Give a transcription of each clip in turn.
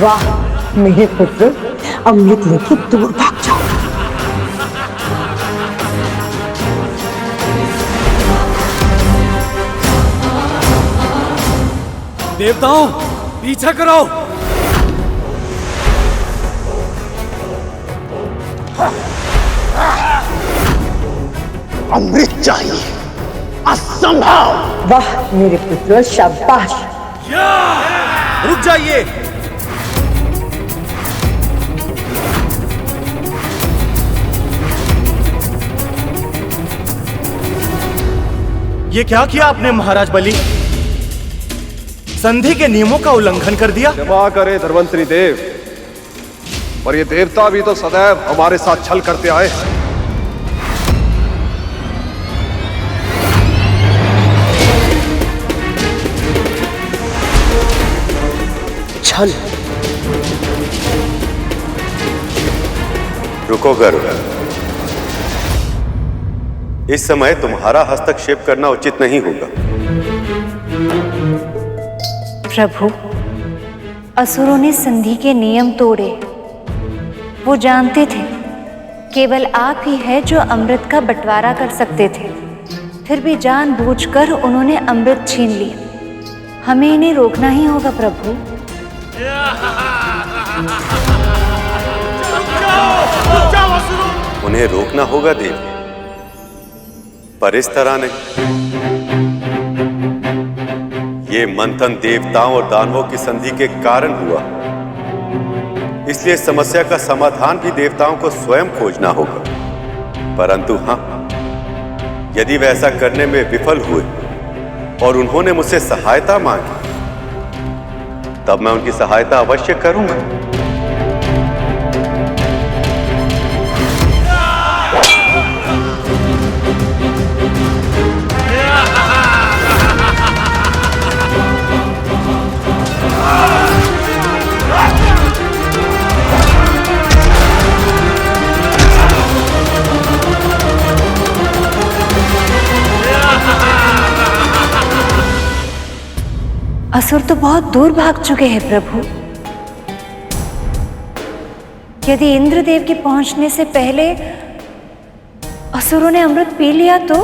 वाह मेरे पुत्र, अमृत लेके दूर भाग जाओ। देवताओं, पीछा करो। अमृत चाहिए, असंभव। वाह मेरे पुत्र, शाबाश। रुक जाइए। ये क्या किया आपने महाराज बलि? संधि के नियमों का उल्लंघन कर दिया। क्षमा करे धर्मंत्री देव, पर ये देवता भी तो सदैव हमारे साथ छल करते आए हैं। छल? रुको गरुड़, इस समय तुम्हारा हस्तक्षेप करना उचित नहीं होगा। प्रभु, असुरों ने संधि के नियम तोड़े। वो जानते थे केवल आप ही है जो अमृत का बंटवारा कर सकते थे, फिर भी जानबूझकर उन्होंने अमृत छीन लिया। हमें इन्हें रोकना ही होगा प्रभु। उन्हें रोकना होगा देव, पर इस तरह नहीं। ये मंथन देवताओं और दानवों की संधि के कारण हुआ, इसलिए समस्या का समाधान भी देवताओं को स्वयं खोजना होगा। परंतु हां, यदि वे ऐसा करने में विफल हुए और उन्होंने मुझसे सहायता मांगी, तब मैं उनकी सहायता अवश्य करूंगा। असुर तो बहुत दूर भाग चुके हैं प्रभु। यदि इंद्रदेव के पहुंचने से पहले असुरों ने अमृत पी लिया तो?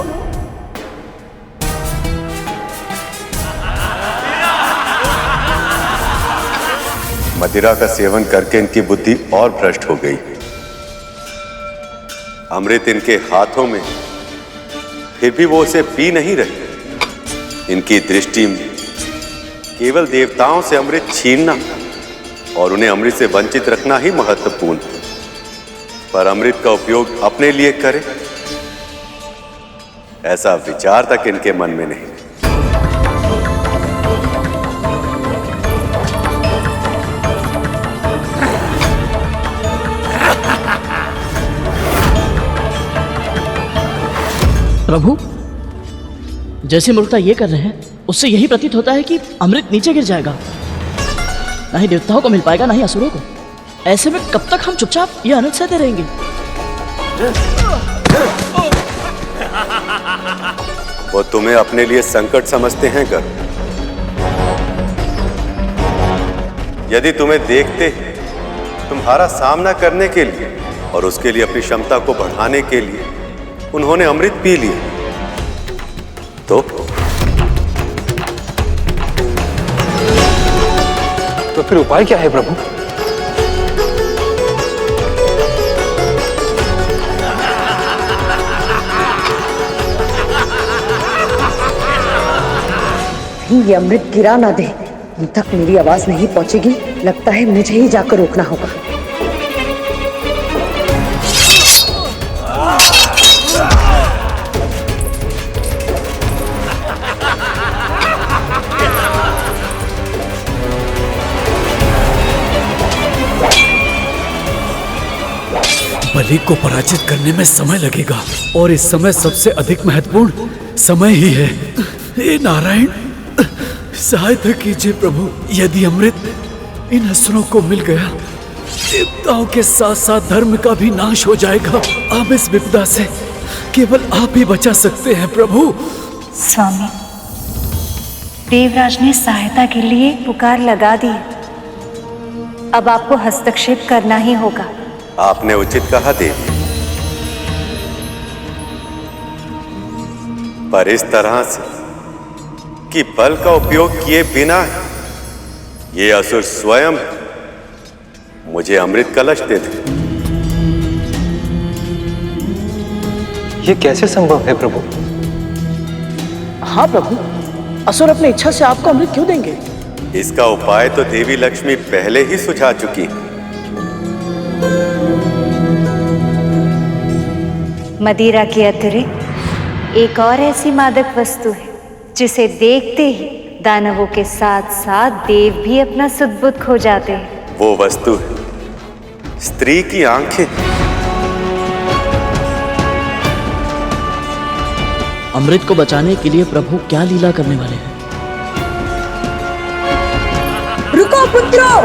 मदिरा का सेवन करके इनकी बुद्धि और भ्रष्ट हो गई। अमृत इनके हाथों में, फिर भी वो उसे पी नहीं रहे। इनकी दृष्टि में केवल देवताओं से अमृत छीनना और उन्हें अमृत से वंचित रखना ही महत्वपूर्ण है, पर अमृत का उपयोग अपने लिए करें, ऐसा विचार तक इनके मन में नहीं। प्रभु, जैसे मूर्खता ये कर रहे हैं, उससे यही प्रतीत होता है कि अमृत नीचे गिर जाएगा। ना ही देवताओं को मिल पाएगा, ना ही असुरों को। ऐसे में कब तक हम चुपचाप ये अनर्थ सहते रहेंगे? वो तुम्हें अपने लिए संकट समझते हैं गरुड़। यदि तुम्हें देखते तुम्हारा सामना करने के लिए और उसके लिए अपनी क्षमता को बढ़ाने के लिए उन्होंने अमृत पी लिया, तो फिर उपाय क्या है प्रभु? ये अमृत गिरा ना दे। उन तक मेरी आवाज नहीं पहुंचेगी। लगता है मुझे ही जाकर रोकना होगा। बलि को पराजित करने में समय लगेगा, और इस समय सबसे अधिक महत्वपूर्ण समय ही है। हे नारायण, सहायता कीजिए प्रभु। यदि अमृत इन असुरों को मिल गया, देवताओं के साथ साथ धर्म का भी नाश हो जाएगा। अब इस विपदा से केवल आप ही बचा सकते हैं प्रभु। स्वामी, देवराज ने सहायता के लिए पुकार लगा दी, अब आपको हस्तक्षेप करना ही होगा। आपने उचित कहा देवी, पर इस तरह से कि बल का उपयोग किए बिना ये असुर स्वयं मुझे अमृत कलश दे दे। ये कैसे संभव है प्रभु? हाँ प्रभु, असुर अपनी इच्छा से आपको अमृत क्यों देंगे? इसका उपाय तो देवी लक्ष्मी पहले ही सुझा चुकी है। मदिरा के अतिरिक्त एक और ऐसी मादक वस्तु है जिसे देखते ही दानवों के साथ साथ देव भी अपना सुध-बुध खो जाते हैं। वो वस्तु है स्त्री की आंखें। अमृत को बचाने के लिए प्रभु क्या लीला करने वाले हैं? रुको पुत्रों!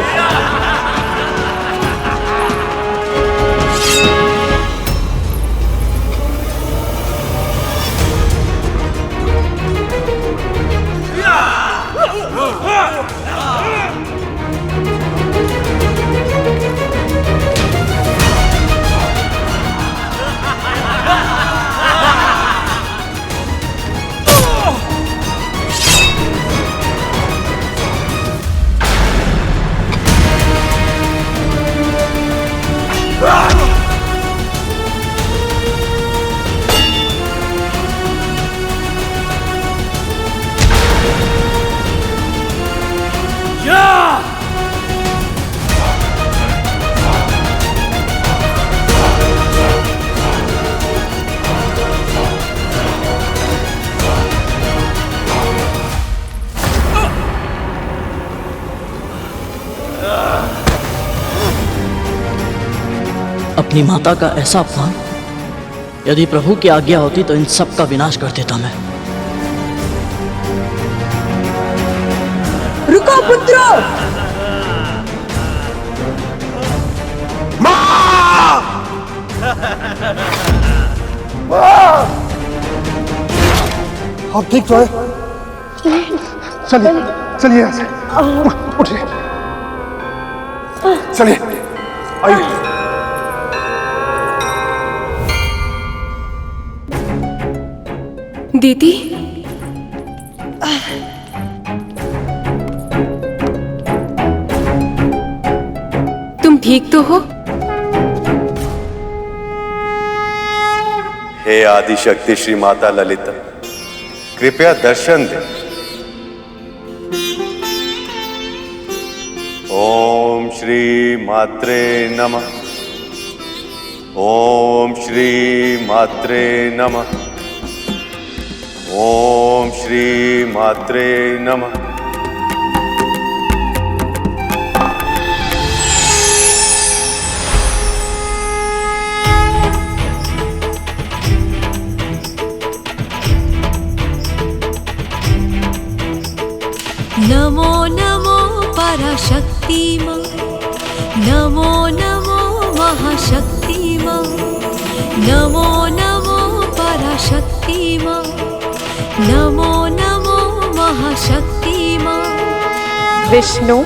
अपनी माता का ऐसा अपमान! यदि प्रभु की आज्ञा होती तो इन सब का विनाश कर देता मैं। रुको पुत्रों! आप ठीक तो है? चलिए चलिए यहाँ से उठिए, चलिए आइए। दीदी, तुम ठीक तो हो? हे आदिशक्ति श्री माता ललिता, कृपया दर्शन दे। ओम श्री मात्रे नमः। ओम श्री मात्रे नमः। ओम श्री मात्रे नमः। नमो नमो पराशक्ति मां, नमो नमो महाशक्ति मां, नमो नमो पराशक्ति मां, नमो नमो महाशक्ति मां। विष्णु,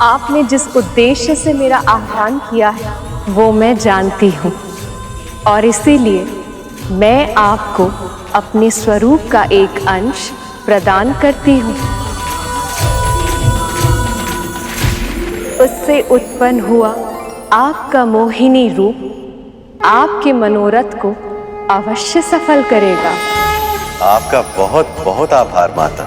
आपने जिस उद्देश्य से मेरा आह्वान किया है वो मैं जानती हूँ, और इसीलिए मैं आपको अपने स्वरूप का एक अंश प्रदान करती हूँ। उससे उत्पन्न हुआ आपका मोहिनी रूप आपके मनोरथ को अवश्य सफल करेगा। आपका बहुत बहुत आभार माता।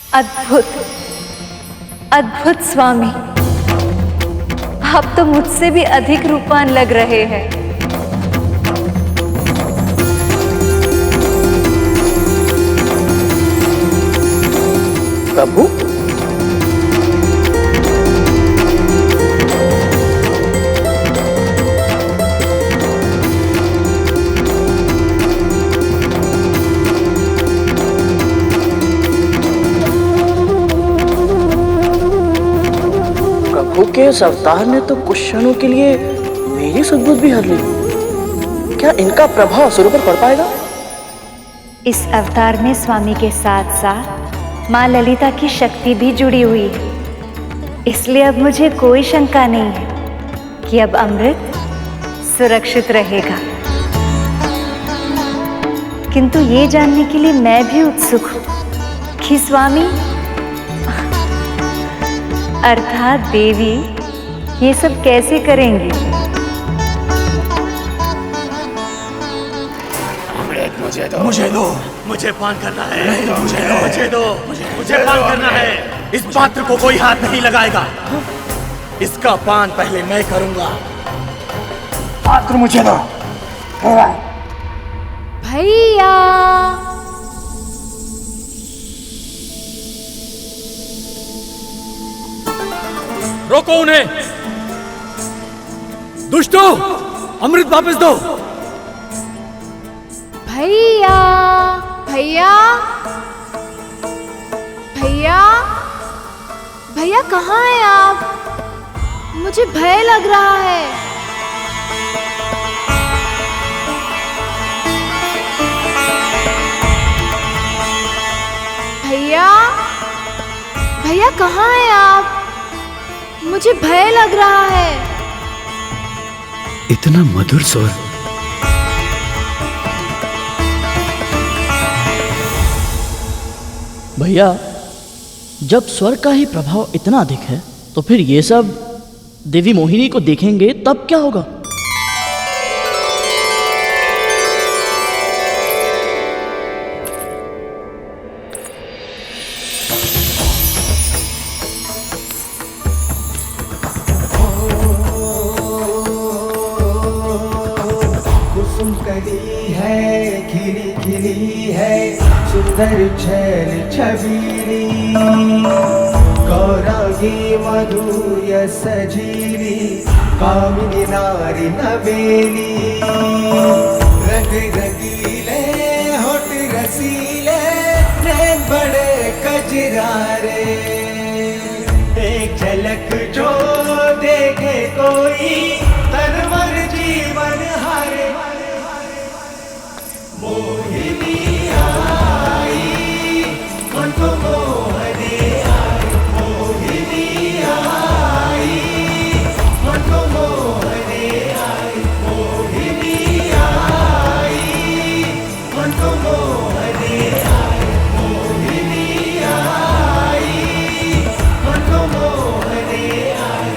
अद्भुत, अद्भुत स्वामी, आप तो मुझसे भी अधिक रूपवान लग रहे हैं। प्रभु, प्रभु के इस अवतार ने तो कुछ क्षणों के लिए मेरी सद्बुद्धि भी हर ली। क्या इनका प्रभाव असुरों पर पड़ पाएगा? इस अवतार में स्वामी के साथ साथ माँ ललिता की शक्ति भी जुड़ी हुई है, इसलिए अब मुझे कोई शंका नहीं है कि अब अमृत सुरक्षित रहेगा। किंतु ये जानने के लिए मैं भी उत्सुक हूँ कि स्वामी अर्थात देवी ये सब कैसे करेंगी? मुझे दो, मुझे पान करना है। मुझे दो, मुझे पान करना है। इस पात्र को कोई हाथ नहीं लगाएगा, इसका पान पहले मैं करूंगा। पात्र मुझे दो। भैया रोको उन्हें, दुष्टों, अमृत वापस दो। भैया भैया भैया भैया कहाँ हैं आप? मुझे भय लग रहा है। भैया भैया कहाँ हैं आप? मुझे भय लग रहा है। इतना मधुर स्वर। भैया, जब स्वर का ही प्रभाव इतना अधिक है तो फिर ये सब देवी मोहिनी को देखेंगे तब क्या होगा? कुसुम कली है, खिली खिली है, सुंदर छैल छबीली, गौरांगी मधुर्य सजीली, कामिनी नारी नवेली, रंग रंगीले होठ रसीले, नैन बड़े कजरारे, एक झलक जो देखे कोई तन मन जीवन हारे। मोहिनी आई, मन को मोहने आई, मोहिनी आई, मन को मोहने आई, मोहिनी आई, मन को मोहने आई, मोहिनी आई, मन को मोहने आई।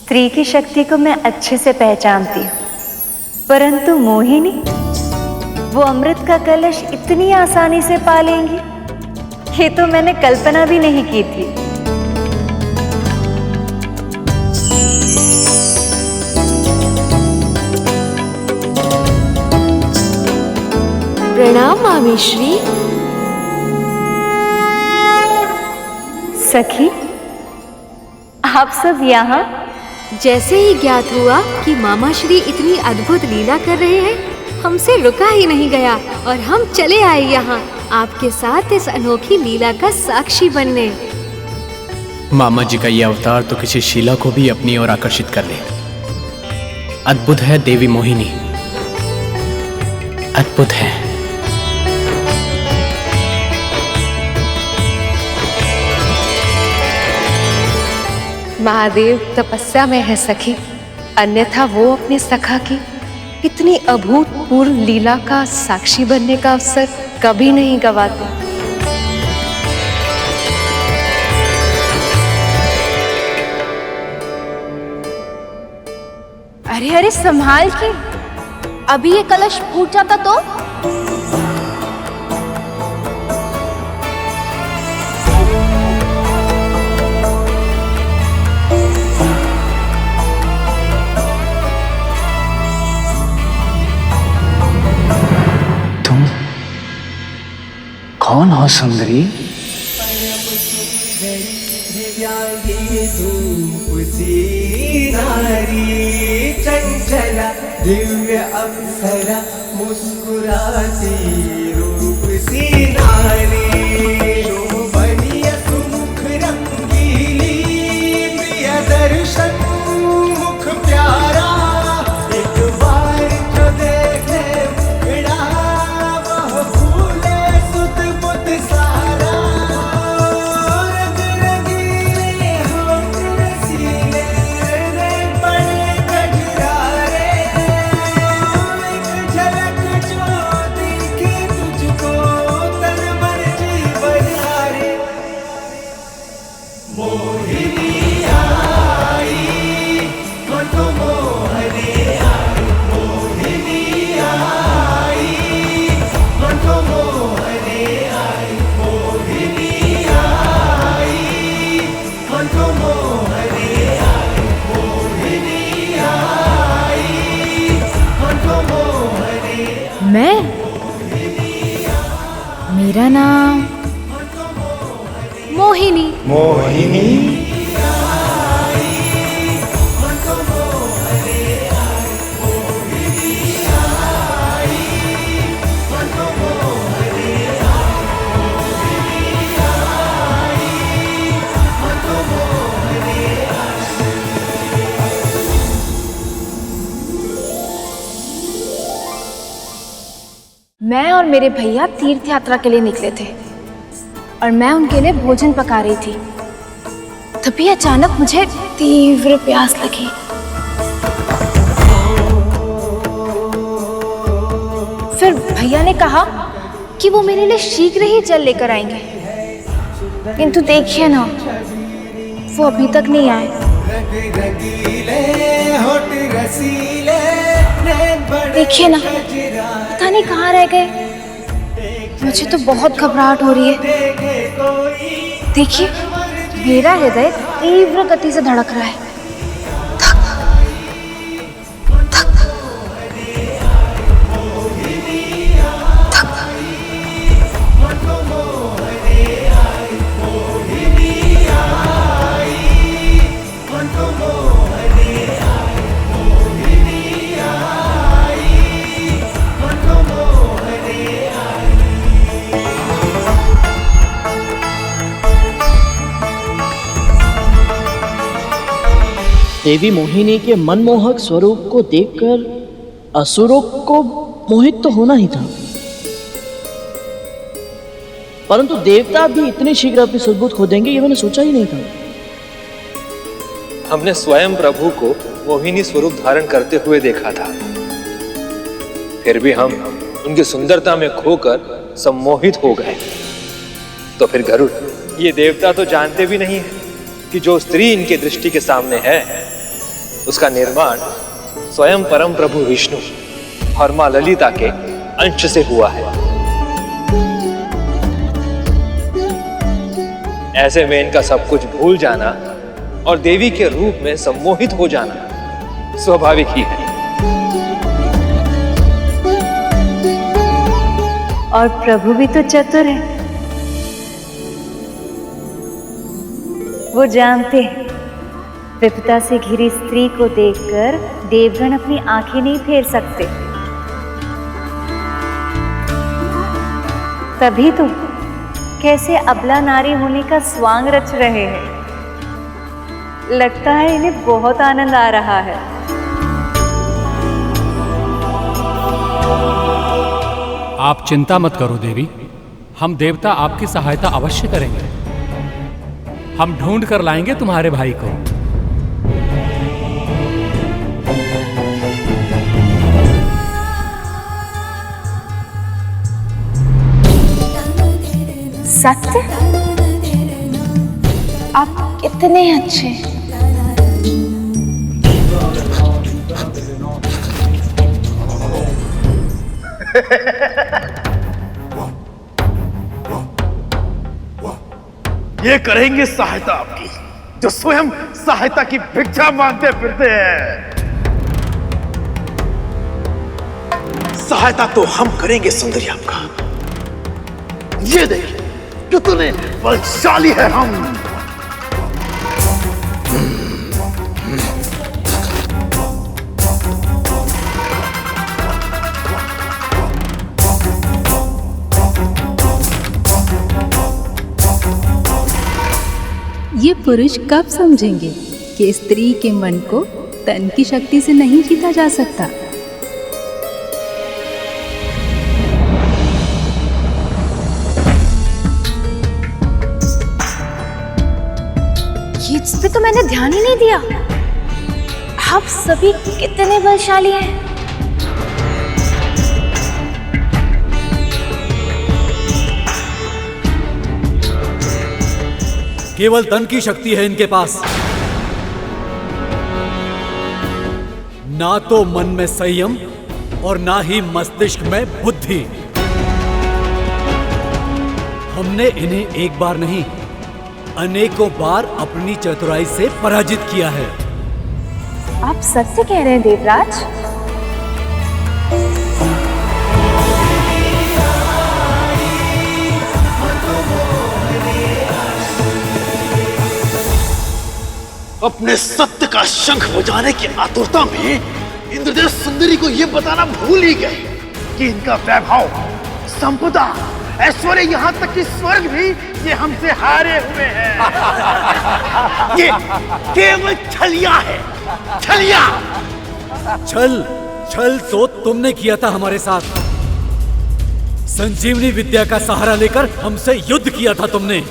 स्त्री की शक्ति को मैं अच्छे से पहचानती हूँ, परंतु मोहिनी वो अमृत का कलश इतनी आसानी से पा लेंगी, ये तो मैंने कल्पना भी नहीं की थी। प्रणाम मामी श्री। सखी, आप सब यहाँ? जैसे ही ज्ञात हुआ कि मामा श्री इतनी अद्भुत लीला कर रहे हैं, हमसे रुका ही नहीं गया और हम चले आए यहाँ आपके साथ इस अनोखी लीला का साक्षी बनने। मामा जी का ये अवतार तो किसी शीला को भी अपनी ओर आकर्षित कर ले। अद्भुत है देवी मोहिनी, अद्भुत है। महादेव तपस्या में है सखी, अन्यथा वो अपने सखा की इतनी अभूतपूर्व लीला का साक्षी बनने का अवसर कभी नहीं गवाते। अरे अरे संभाल के, अभी ये कलश फूट जाता तो। कौन हो सुंदरी? चंचला दिव्य अप्सरा मुस्कुराती रूप सी नारी, शोभनीय सुमुख रंगीली प्रिय दर्शन मुख प्यारा, एक बार जो देखे मुखड़ा वह भूले सुध बुध सारा, रंग रंगीले होठ रसीले रे बड़े गजरारे, एक झलक जो दिखे तुझको तन मन जीवन हारे, मोहिनी आई मन को मोहने आई, मोहिनी आई मन को मोहने आई, मोहिनी आई मन को मोहने आई, मोहिनी आई मन को मोहने। मैं? मेरा नाम मोहिनी। मोहिनी मैं और मेरे भैया तीर्थ यात्रा के लिए निकले थे और मैं उनके लिए भोजन पका रही थी। तभी अचानक मुझे तीव्र प्यास लगी। फिर भैया ने कहा कि वो मेरे लिए शीघ्र ही जल लेकर आएंगे, किंतु देखिए ना, वो अभी तक नहीं आए। देखिए ना, पता नहीं कहाँ रह गए। मुझे तो बहुत घबराहट हो रही है। देखिए, मेरा हृदय तीव्र गति से धड़क रहा है। देवी मोहिनी के मनमोहक स्वरूप को देखकर असुरों को मोहित तो होना ही था, परंतु देवता भी इतने शीघ्र अपनी सुदबुद्ध खो देंगे ये मैंने सोचा ही नहीं था। हमने स्वयं प्रभु को मोहिनी स्वरूप धारण करते हुए देखा था, फिर भी हम उनकी सुंदरता में खोकर सम्मोहित हो गए। तो फिर गरुड़, ये देवता तो जानते भी नहीं है कि जो स्त्री इनके दृष्टि के सामने है उसका निर्माण स्वयं परम प्रभु विष्णु और मां ललिता के अंश से हुआ है। ऐसे में इनका सब कुछ भूल जाना और देवी के रूप में सम्मोहित हो जाना स्वाभाविक ही है। और प्रभु भी तो चतुर है। वो जानते हैं विपदा से घिरी स्त्री को देखकर देवगण अपनी आंखें नहीं फेर सकते। तभी तो कैसे अबला नारी होने का स्वांग रच रहे हैं। लगता है इन्हें बहुत आनंद आ रहा है। आप चिंता मत करो देवी, हम देवता आपकी सहायता अवश्य करेंगे। हम ढूंढ कर लाएंगे तुम्हारे भाई को। सत्य? आप कितने अच्छे। ये करेंगे सहायता आपकी, जो स्वयं सहायता की भिक्षा मांगते फिरते हैं। सहायता तो हम करेंगे सुंदरी आपका। ये देखिए कितने बलशाली है हम। ये पुरुष कब समझेंगे कि स्त्री के मन को तन की शक्ति से नहीं जीता जा सकता। इस पे तो मैंने ध्यान ही नहीं दिया। आप सभी कितने बलशाली हैं। केवल तन की शक्ति है इनके पास, ना तो मन में संयम और ना ही मस्तिष्क में बुद्धि। हमने इन्हें एक बार नहीं अनेकों बार अपनी चतुराई से पराजित किया है। आप सत्य कह रहे हैं देवराज? अपने सत्य का शंख बजाने की आतुरता में इंद्रदेव सुंदरी को यह बताना भूल ही गए कि इनका वैभव, संपदा, ऐश्वर्य, यहाँ तक कि स्वर्ग भी ये हमसे हारे हुए हैं। ये केवल छलिया है, छलिया। छल तो तुमने किया था हमारे साथ। संजीवनी विद्या का सहारा लेकर हमसे युद्ध किया था तुमने।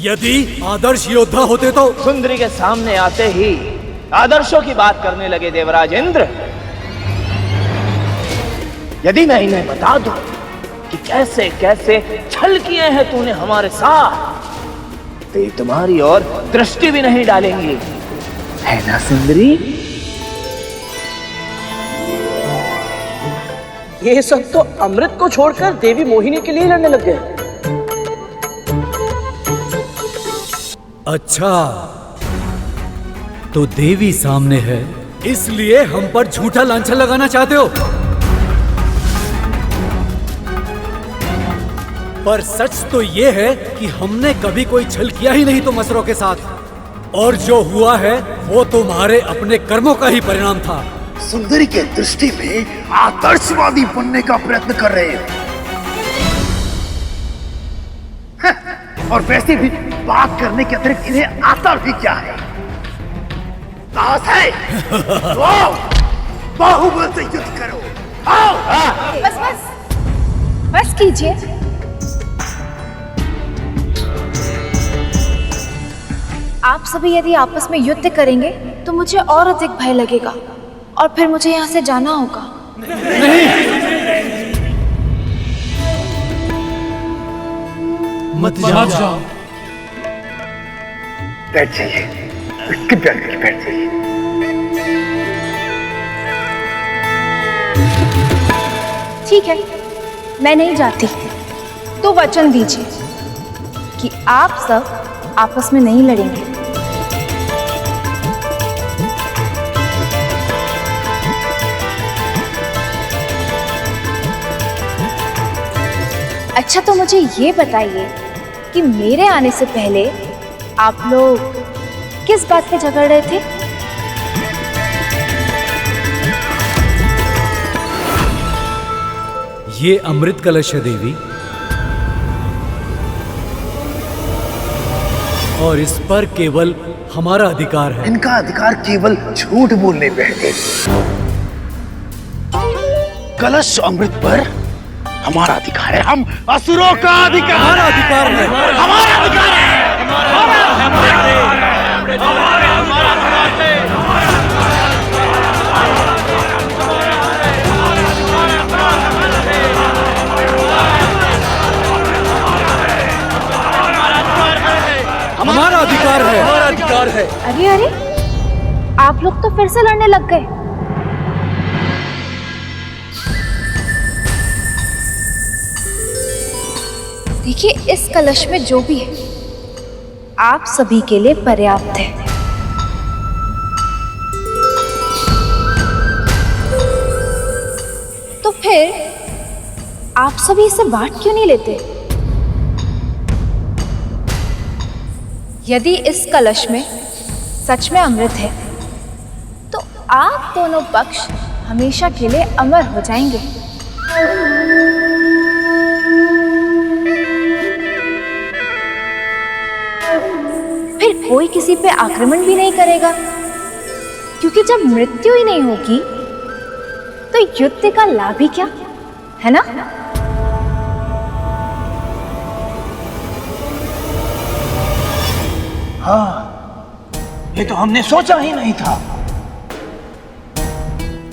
यदि आदर्श योद्धा होते तो। सुंदरी के सामने आते ही आदर्शों की बात करने लगे देवराज इंद्र। यदि मैं इन्हें बता दूं कि कैसे कैसे छल किए हैं तूने हमारे साथ, तो ये तुम्हारी ओर दृष्टि भी नहीं डालेंगी, है ना सुंदरी? ये सब तो अमृत को छोड़कर देवी मोहिनी के लिए लड़ने लग गए। अच्छा, तो देवी सामने है, इसलिए हम पर झूठा लांछन लगाना चाहते हो। पर सच तो ये है कि हमने कभी कोई छल किया ही नहीं तुम असुरों के साथ, और जो हुआ है वो तुम्हारे अपने कर्मों का ही परिणाम था। सुंदरी के दृष्टि में आदर्शवादी बनने का प्रयत्न कर रहे हैं। और वैसे भी बात करने के अतिरिक्त इन्हें आता भी क्या है? साहस है तो बाहुबल से युद्ध करो। आओ। बस बस बस कीजिए। आप सभी यदि आपस में युद्ध करेंगे तो मुझे और अधिक भय लगेगा और फिर मुझे यहाँ से जाना होगा। मत जाओ। बैठ जाइए, बैठ जाइए। ठीक है, मैं नहीं जाती। तो वचन दीजिए कि आप सब आपस में नहीं लड़ेंगे। अच्छा, तो मुझे ये बताइए कि मेरे आने से पहले आप लोग किस बात पे झगड़ रहे थे? ये अमृत कलश है देवी, और इस पर केवल हमारा अधिकार है। इनका अधिकार केवल झूठ बोलने पे है। कलश अमृत पर हमारा अधिकार है। हम असुरों का अधिकार, हमारा अधिकार है, हमारा अधिकार हमारा अधिकार है, हमारा अधिकार है। अरे अरे, आप लोग तो फिर से लड़ने लग गए। देखिए, इस कलश में जो भी है आप सभी के लिए पर्याप्त है। तो फिर आप सभी इसे बांट क्यों नहीं लेते? यदि इस कलश में सच में अमृत है तो आप दोनों पक्ष हमेशा के लिए अमर हो जाएंगे। फिर कोई किसी पे आक्रमण भी नहीं करेगा, क्योंकि जब मृत्यु ही नहीं होगी तो युद्ध का लाभ ही क्या, है ना? हाँ, ये तो हमने सोचा ही नहीं था।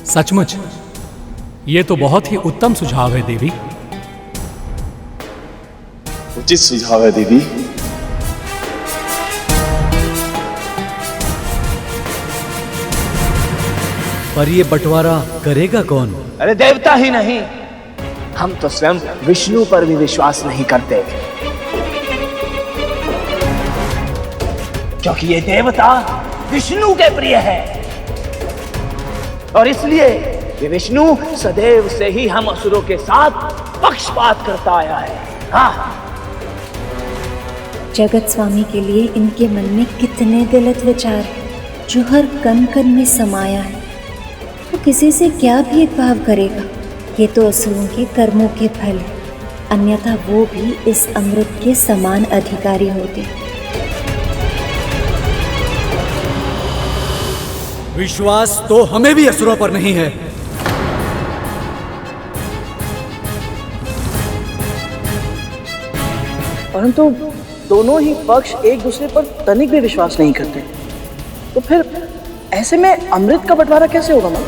सचमुच ये तो बहुत ही उत्तम सुझाव है देवी। उचित सुझाव है दीदी। पर ये बंटवारा करेगा कौन? अरे देवता ही नहीं, हम तो स्वयं विष्णु पर भी विश्वास नहीं करते, क्योंकि ये देवता विष्णु के प्रिय है, और इसलिए ये विष्णु सदैव से ही हम असुरों के साथ पक्षपात करता आया है। हाँ, जगत स्वामी के लिए इनके मन में कितने गलत विचार हैं, जो हर कण कण में समाया है। वो किसी से क्या भेदभाव करेगा? ये तो असुरों के कर्मों के फल है, अन्यथा वो भी इस अमृत के समान अधिकारी होते। विश्वास तो हमें भी असुरों पर नहीं है। परंतु दोनों ही पक्ष एक दूसरे पर तनिक भी विश्वास नहीं करते, तो फिर ऐसे में अमृत का बंटवारा कैसे होगा मां?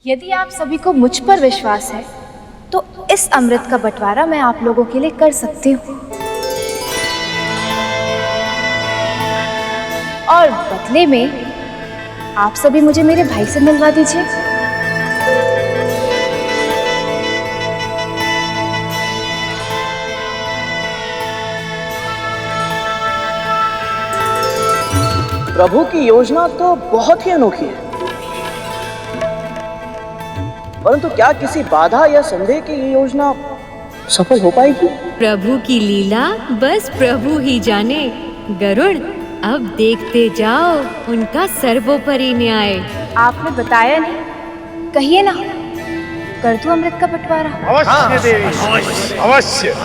यदि आप सभी को मुझ पर विश्वास है तो इस अमृत का बंटवारा मैं आप लोगों के लिए कर सकती हूँ, और बदले में आप सभी मुझे मेरे भाई से मिलवा दीजिए। प्रभु की योजना तो बहुत ही अनोखी है, परंतु क्या किसी बाधा या संदेह की ये योजना सफल हो पाएगी? प्रभु की लीला बस प्रभु ही जाने। गरुड़, अब देखते जाओ उनका सर्वोपरि न्याय। आपने बताया नहीं, कहिए ना, कर दूं अमृत का बंटवारा? अवश्य देवी, अवश्य।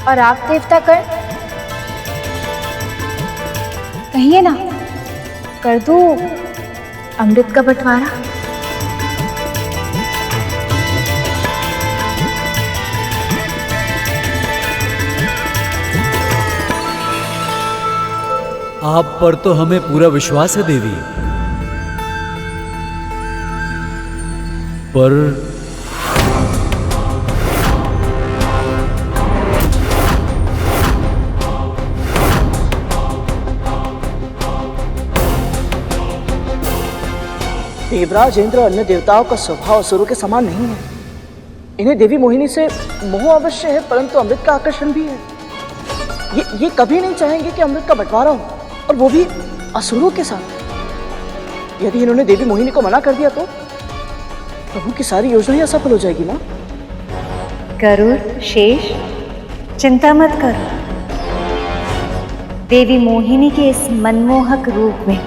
और आप देवता कर, कहिए ना, कर दूं अमृत का बंटवारा? आप पर तो हमें पूरा विश्वास है देवी, पर देवराज इंद्र और अन्य देवताओं का स्वभाव असुरों के समान नहीं है। इन्हें देवी मोहिनी से मोह अवश्य है, परंतु अमृत का आकर्षण भी है। ये कभी नहीं चाहेंगे कि अमृत का बंटवारा हो, और वो भी असुरों के साथ। यदि इन्होंने देवी मोहिनी को मना कर दिया तो प्रभु की सारी योजना ही असफल हो जाएगी ना। गरुड़, शेष, चिंता मत करो। देवी मोहिनी के इस मनमोहक रूप में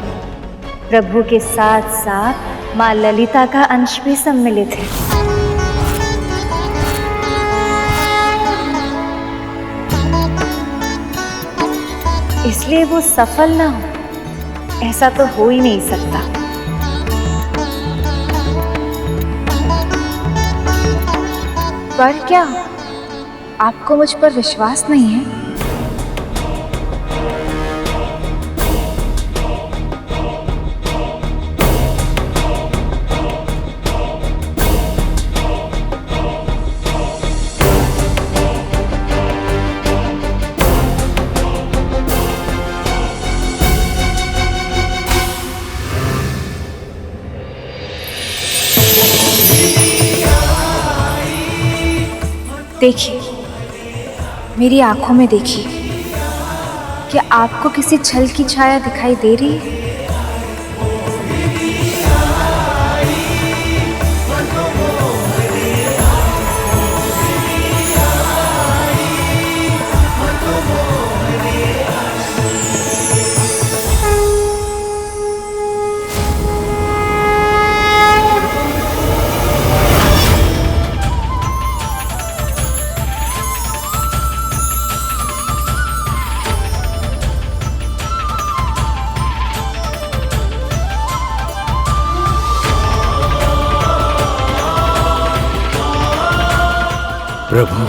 प्रभु के साथ साथ मां ललिता का अंश भी सम्मिलित है। इसलिए वो सफल ना हो, ऐसा तो हो ही नहीं सकता। पर क्या आपको मुझ पर विश्वास नहीं है? देखिए, मेरी आंखों में देखिए, क्या आपको किसी छल की छाया दिखाई दे रही है? प्रभु,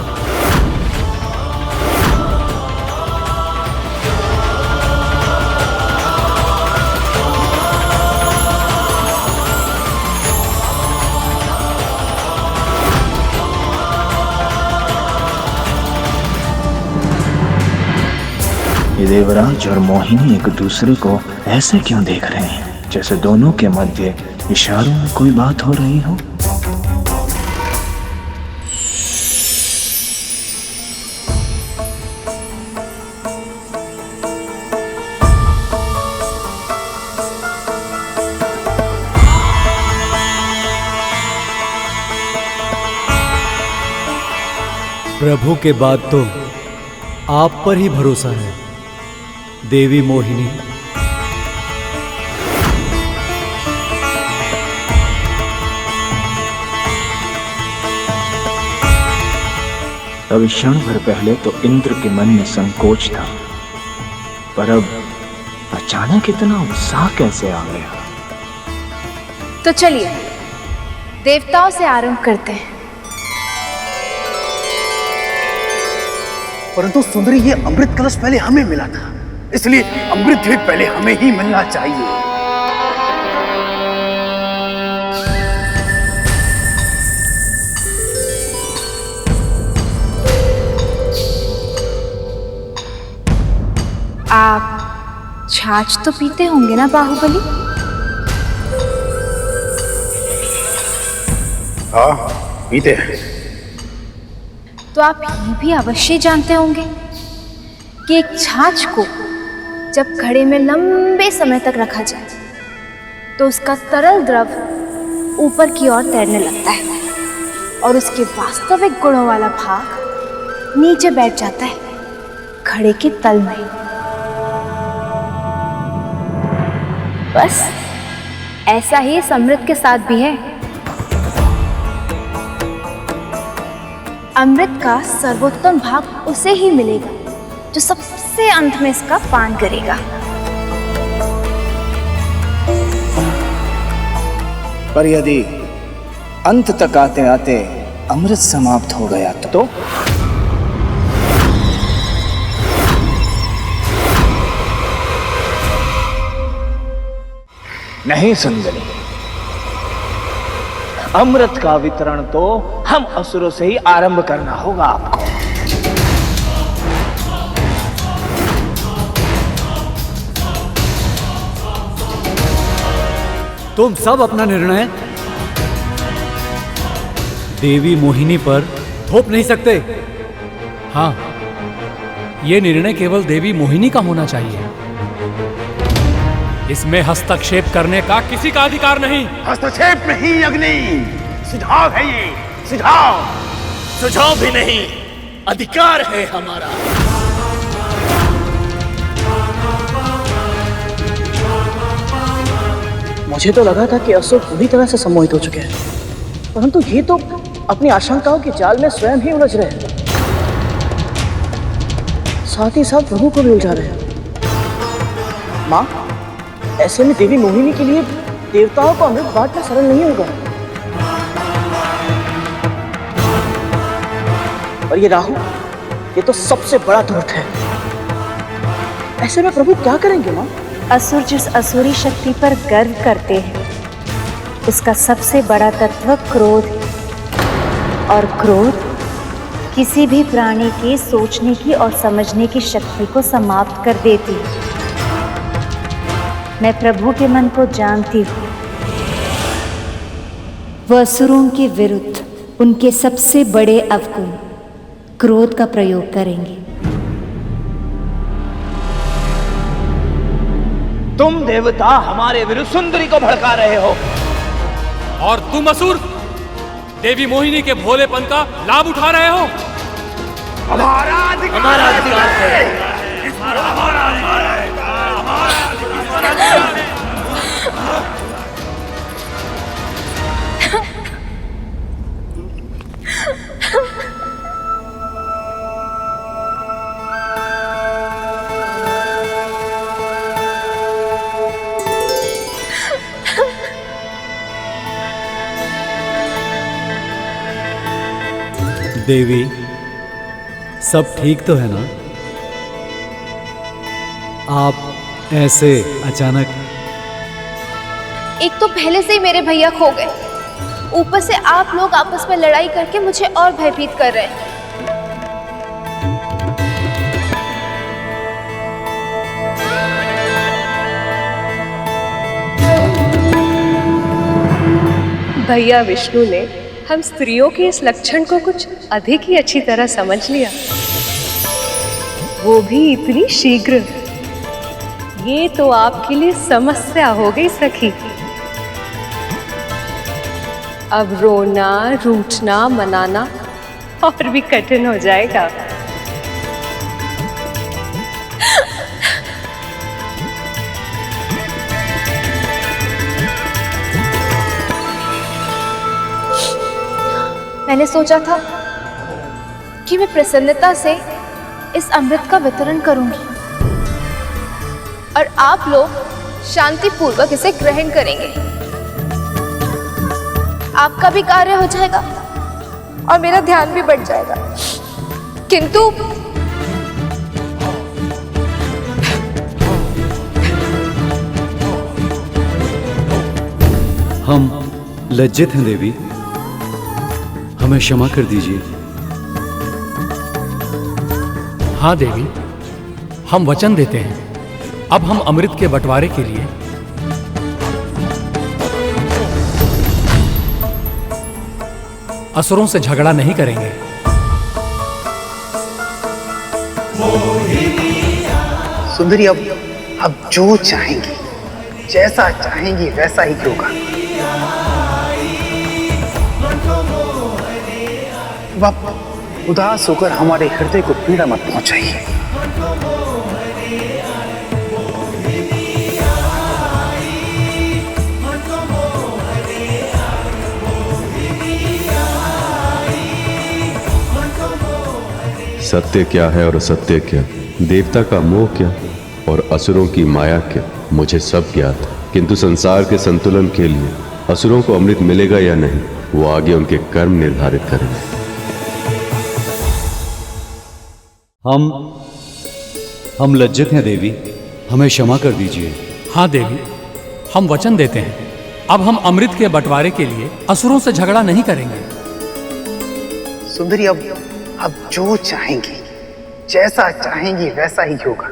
ये देवराज और मोहिनी एक दूसरे को ऐसे क्यों देख रहे हैं, जैसे दोनों के मध्य इशारों में कोई बात हो रही हो। प्रभु के बाद तो आप पर ही भरोसा है देवी मोहिनी। अभी क्षण भर पहले तो इंद्र के मन में संकोच था, पर अब अचानक इतना उत्साह कैसे आ गया? तो चलिए देवताओं से आरंभ करते हैं। परंतु सुंदरी, ये अमृत कलश पहले हमें मिला था, इसलिए अमृत भी पहले हमें ही मिलना चाहिए। आप छाछ तो पीते होंगे ना बाहुबली? हाँ, पीते हैं। तो आप ये भी अवश्य जानते होंगे कि एक छाछ को जब घड़े में लंबे समय तक रखा जाए तो उसका तरल द्रव ऊपर की ओर तैरने लगता है और उसके वास्तविक गुणों वाला भाग नीचे बैठ जाता है घड़े के तल में। बस ऐसा ही इस अमृत के साथ भी है। अमृत का सर्वोत्तम भाग उसे ही मिलेगा जो सबसे अंत में इसका पान करेगा। पर यदि अंत तक आते आते अमृत समाप्त हो गया तो नहीं सुंदरी, अमृत का वितरण तो हम असुरों से ही आरंभ करना होगा आपको। तुम सब अपना निर्णय देवी मोहिनी पर थोप नहीं सकते। हाँ, ये निर्णय केवल देवी मोहिनी का होना चाहिए। इसमें हस्तक्षेप करने का किसी का अधिकार नहीं। हस्तक्षेप नहीं अग्नि, सुझाव है ये, सुझाव। सुझाव भी नहीं, अधिकार है हमारा। मुझे तो लगा था कि असुर पूरी तरह से सम्मोहित हो चुके हैं, परंतु ये तो अपनी आशंकाओं के जाल में स्वयं ही उलझ रहे हैं, साथ ही साथ प्रभु को भी उलझा रहे हैं। माँ, ऐसे में देवी मोहिनी के लिए देवताओं को अमृत बांटना सरल नहीं होगा। और ये राहु, ये तो सबसे बड़ा धूर्त है। ऐसे में प्रभु क्या करेंगे माँ? असुर जिस असुरी शक्ति पर गर्व करते हैं, उसका सबसे बड़ा तत्व क्रोध है। और क्रोध किसी भी प्राणी के सोचने की और समझने की शक्ति को समाप्त कर देती है। मैं प्रभु के मन को जानती हूँ। वह असुरों के विरुद्ध उनके सबसे बड़े अवगुण क्रोध का प्रयोग करेंगे। तुम देवता हमारे विरुद्ध सुंदरी को भड़का रहे हो, और तुम असुर देवी मोहिनी के भोलेपन का लाभ उठा रहे हो। हमारा अधिकार है। देवी, सब ठीक तो है ना? आप ऐसे अचानक? एक तो पहले से ही मेरे भैया खो गए, ऊपर से आप लोग आपस में लड़ाई करके मुझे और भयभीत कर रहे हैं। भैया विष्णु ने हम स्त्रियों के इस लक्षण को कुछ अधिक ही अच्छी तरह समझ लिया, वो भी इतनी शीघ्र। ये तो आपके लिए समस्या हो गई सखी। अब रोना, रूठना, मनाना और भी कठिन हो जाएगा। मैंने सोचा था कि मैं प्रसन्नता से इस अमृत का वितरण करूंगी और आप लोग शांति पूर्वक इसे ग्रहण करेंगे। आपका भी कार्य हो जाएगा और मेरा ध्यान भी बढ़ जाएगा। किंतु हम लज्जित हैं देवी, हमें क्षमा कर दीजिए। हाँ देवी, हम वचन देते हैं, अब हम अमृत के बंटवारे के लिए असुरों से झगड़ा नहीं करेंगे। सुंदरी अब जो चाहेंगी, जैसा चाहेंगी वैसा ही होगा। आप उदास होकर हमारे हृदय को पीड़ा मत पहुंचाइए। सत्य क्या है और असत्य क्या, देवता का मोह क्या और असुरों की माया क्या, मुझे सब ज्ञात है। किंतु संसार के संतुलन के लिए असुरों को अमृत मिलेगा या नहीं, वो आगे उनके कर्म निर्धारित करेंगे। हम लज्जित हैं देवी, हमें क्षमा कर दीजिए। हाँ देवी, हम वचन देते हैं, अब हम अमृत के बंटवारे के लिए असुरों से झगड़ा नहीं करेंगे। सुंदरी अब जो चाहेंगी, जैसा चाहेंगी वैसा ही होगा।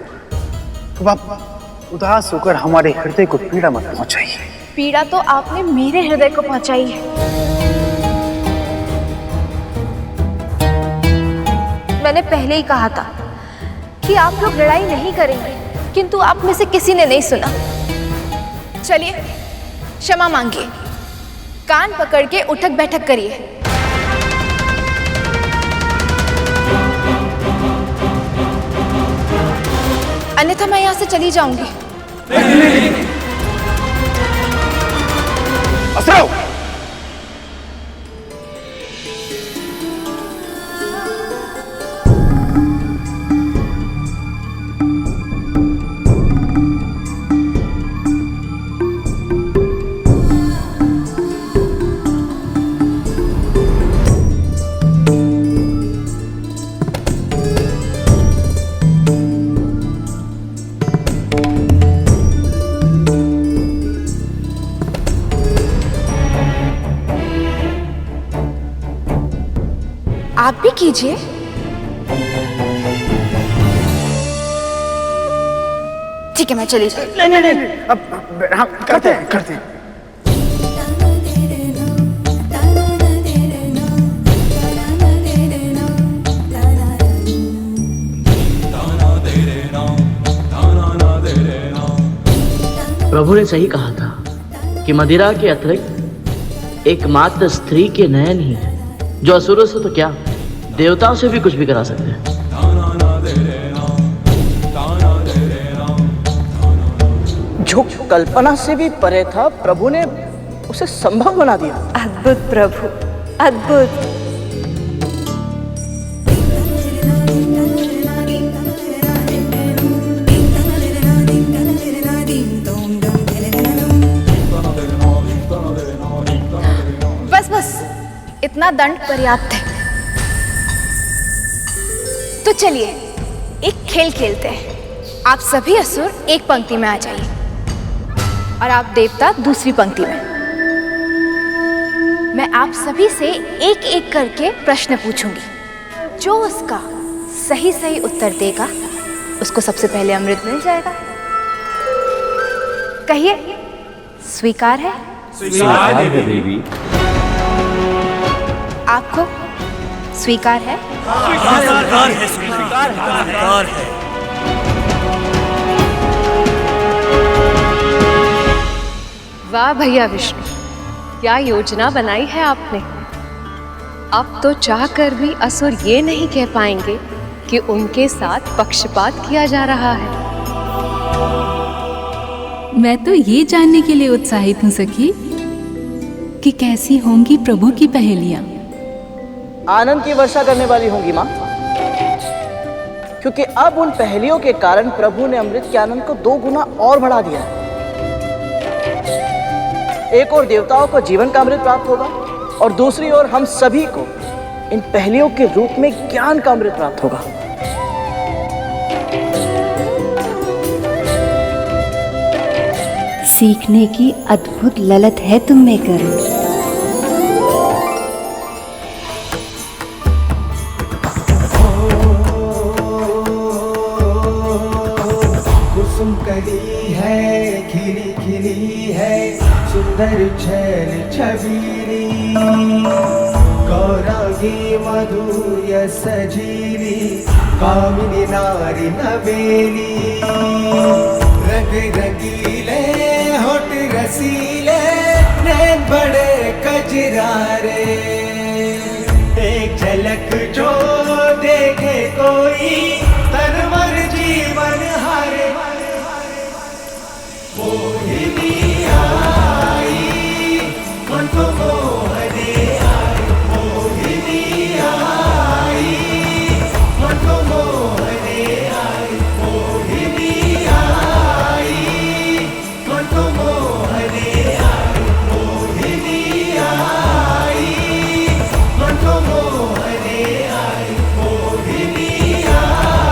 अब आप उदास होकर हमारे हृदय को पीड़ा मत पहुंचाइए। पीड़ा तो आपने मेरे हृदय को पहुंचाई है। मैंने पहले ही कहा था कि आप लोग लड़ाई नहीं करेंगे, किंतु आप में से किसी ने नहीं सुना। चलिए क्षमा मांगिए, कान पकड़ के उठक बैठक करिए। अन्यथा मैं यहां से चली जाऊंगी। असुरो! आप भी कीजिए। ठीक है, मैं चली जाऊँ। नहीं, अब हम करते हैं। प्रभु ने सही कहा था कि मदिरा के अतिरिक्त एकमात्र स्त्री के नयन ही है जो असुरों से तो क्या देवताओं से भी कुछ भी करा सकते हैं। जो कल्पना से भी परे था, प्रभु ने उसे संभव बना दिया। अद्भुत प्रभु, अद्भुत। बस इतना दंड पर्याप्त है। तो चलिए एक खेल खेलते हैं। आप सभी असुर एक पंक्ति में आ जाइए और आप देवता दूसरी पंक्ति में। मैं आप सभी से एक एक करके प्रश्न पूछूंगी। जो उसका सही सही उत्तर देगा उसको सबसे पहले अमृत मिल जाएगा। कहिए, स्वीकार है? स्वीकार है देवी। आपको स्वीकार है? स्वीकार है। वाह भैया विष्णु, क्या योजना बनाई है आपने। अब तो चाहकर भी असुर ये नहीं कह पाएंगे कि उनके साथ पक्षपात किया जा रहा है। मैं तो ये जानने के लिए उत्साहित हूँ सखी कि कैसी होंगी प्रभु की पहेलियां। आनंद की वर्षा करने वाली होंगी माँ, क्योंकि अब उन पहेलियों के कारण प्रभु ने अमृत के आनंद को 2 गुना और बढ़ा दिया है। एक ओर देवताओं को जीवन का अमृत प्राप्त होगा और दूसरी ओर हम सभी को इन पहेलियों के रूप में ज्ञान का अमृत प्राप्त होगा। सीखने की अद्भुत ललत है तुम में करुण। कुसुम कली है, खिली खिली है, सुंदर छैल छबीली, गौरांगी मधुर सजीली, कामिनी नारी नवेली, रंग रंगीले होठ रसीले, नैन बड़े कजरारे, एक झलक जो देखे कोई तन मन जीवन हारे। मोहिनी आई मन को मोहने आई, मोहिनी आई मन को मोहने आई, मोहिनी आई मन को मोहने आई, मोहिनी आई मन को मोहने आई, मोहिनी आई।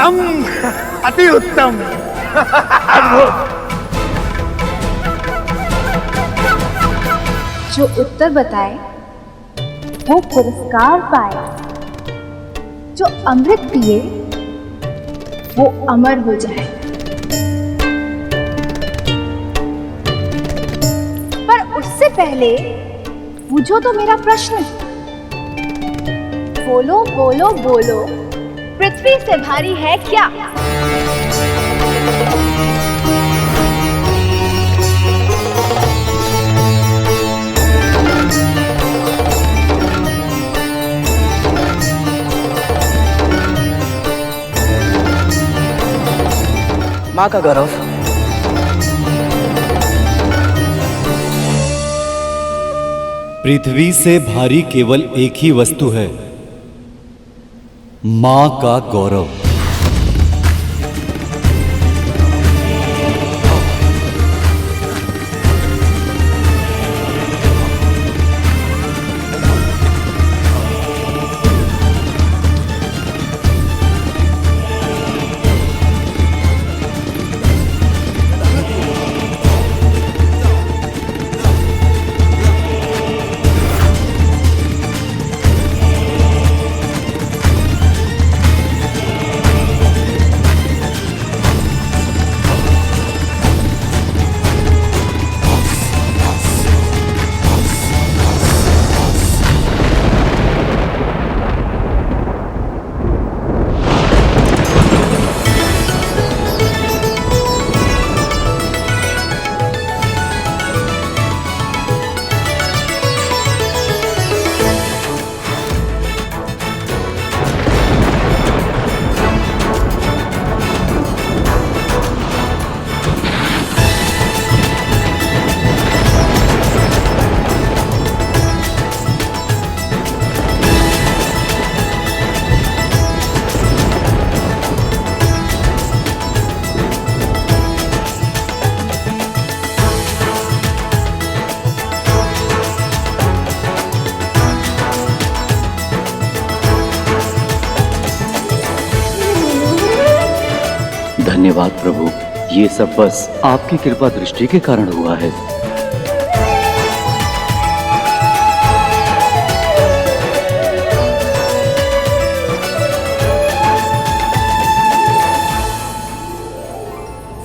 उत्तम, अति उत्तम। जो उत्तर बताए वो पुरस्कार पाए, जो अमृत पिए वो अमर हो जाए। पर उससे पहले पूछो तो मेरा प्रश्न। बोलो बोलो बोलो, पृथ्वी से भारी है क्या? माँ का गौरव। पृथ्वी से भारी केवल एक ही वस्तु है, मां का गौरव। धन्यवाद प्रभु, ये सब बस आपकी कृपा दृष्टि के कारण हुआ है।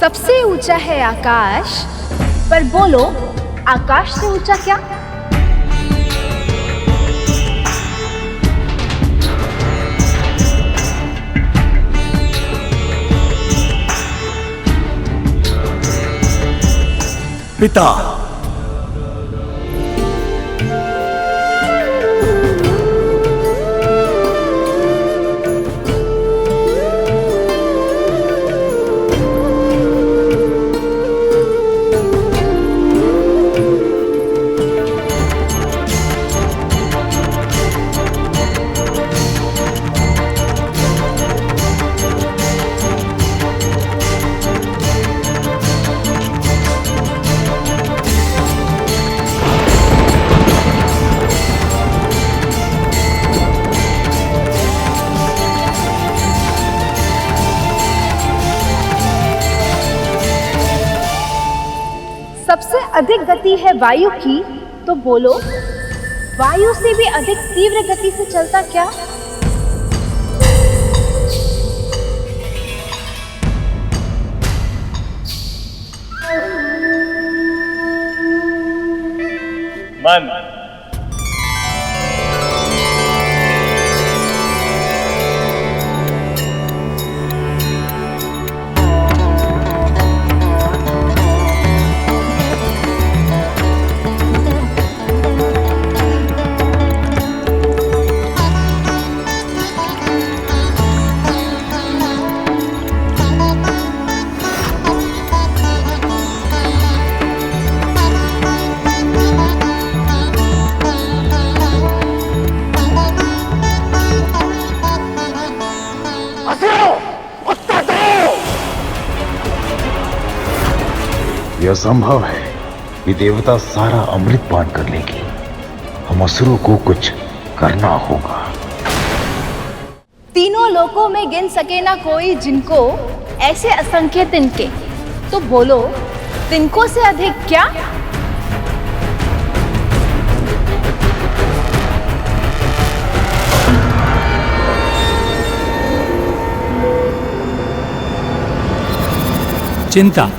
सबसे ऊंचा है आकाश, पर बोलो आकाश से ऊंचा क्या? पिता। सबसे अधिक गति है वायु की, तो बोलो वायु से भी अधिक तीव्र गति से चलता क्या? मन। यह संभव है कि देवता सारा अमृत पान कर लेगी। हम असुरों को कुछ करना होगा। तीनों लोकों में गिन सके ना कोई जिनको ऐसे असंख्य तिनके, तो बोलो तिनको से अधिक क्या? चिंता।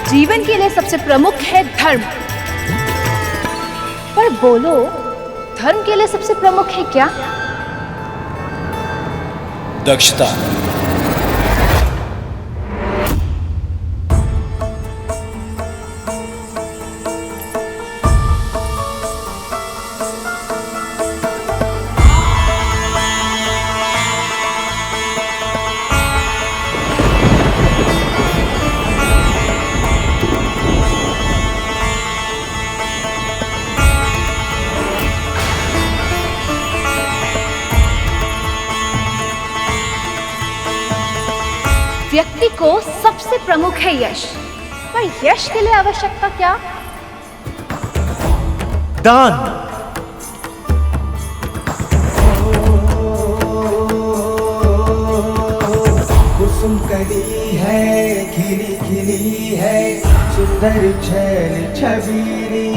जीवन के लिए सबसे प्रमुख है धर्म, पर बोलो धर्म के लिए सबसे प्रमुख है क्या? दक्षता। व्यक्ति को सबसे प्रमुख है यश, पर यश के लिए आवश्यकता क्या? दान। कुसुम कली है, खिली खिली है, सुंदर छैल छबीली,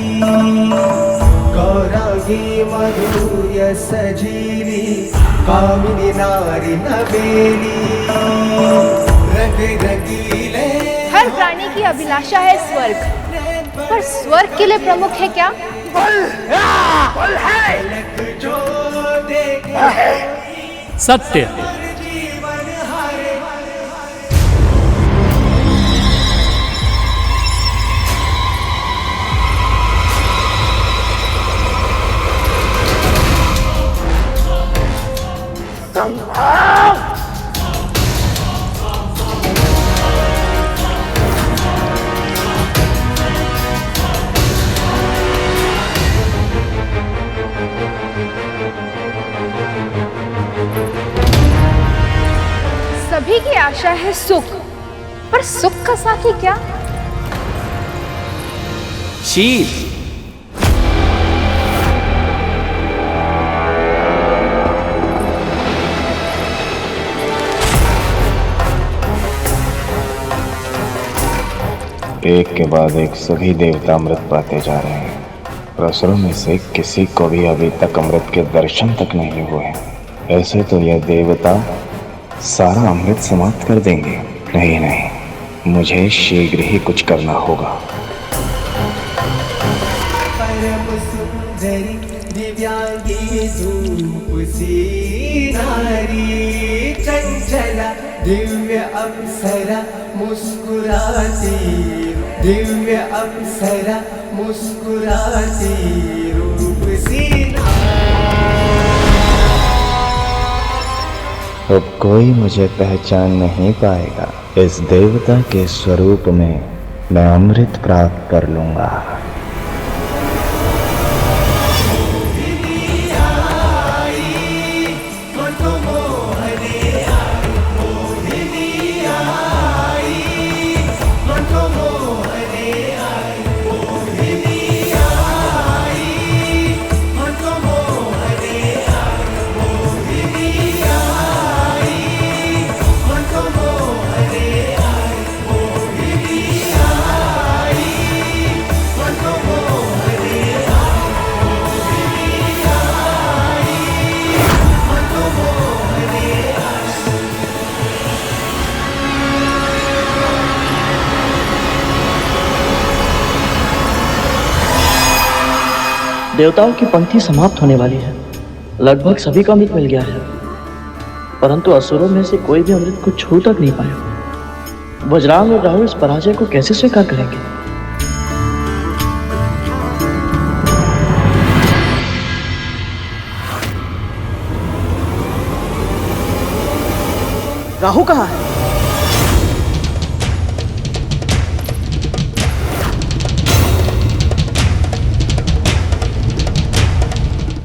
गौरांगी मधुर्य सजीली, कामिनी नारी नवेली, रंग रंगीले। हर प्राणी की अभिलाषा है स्वर्ग, पर स्वर्ग के लिए प्रमुख है क्या? सत्य। सभी की आशा है सुख, पर सुख का साथी क्या? शील। एक के बाद एक सभी देवता अमृत पाते जा रहे हैं, पर असुरों में से किसी को भी अभी तक अमृत के दर्शन तक नहीं हुए। ऐसे तो यह देवता सारा अमृत समाप्त कर देंगे। नहीं नहीं, मुझे शीघ्र ही कुछ करना होगा। परम सुंदरी दिव्यांगी धूप सी नारी, चंचला दिव्य अप्सरा मुस्कुराती, दिव्य अप्सरा मुस्कुराती, रूप सी अब कोई मुझे पहचान नहीं पाएगा। इस देवता के स्वरूप में मैं अमृत प्राप्त कर लूंगा। देवताओं की पंक्ति समाप्त होने वाली है। लगभग सभी का अमृत मिल गया है, परंतु असुरों में से कोई भी अमृत को छू तक नहीं पाया। वज्रांग और राहुल इस पराजय को कैसे स्वीकार करेंगे? राहु कहाँ है?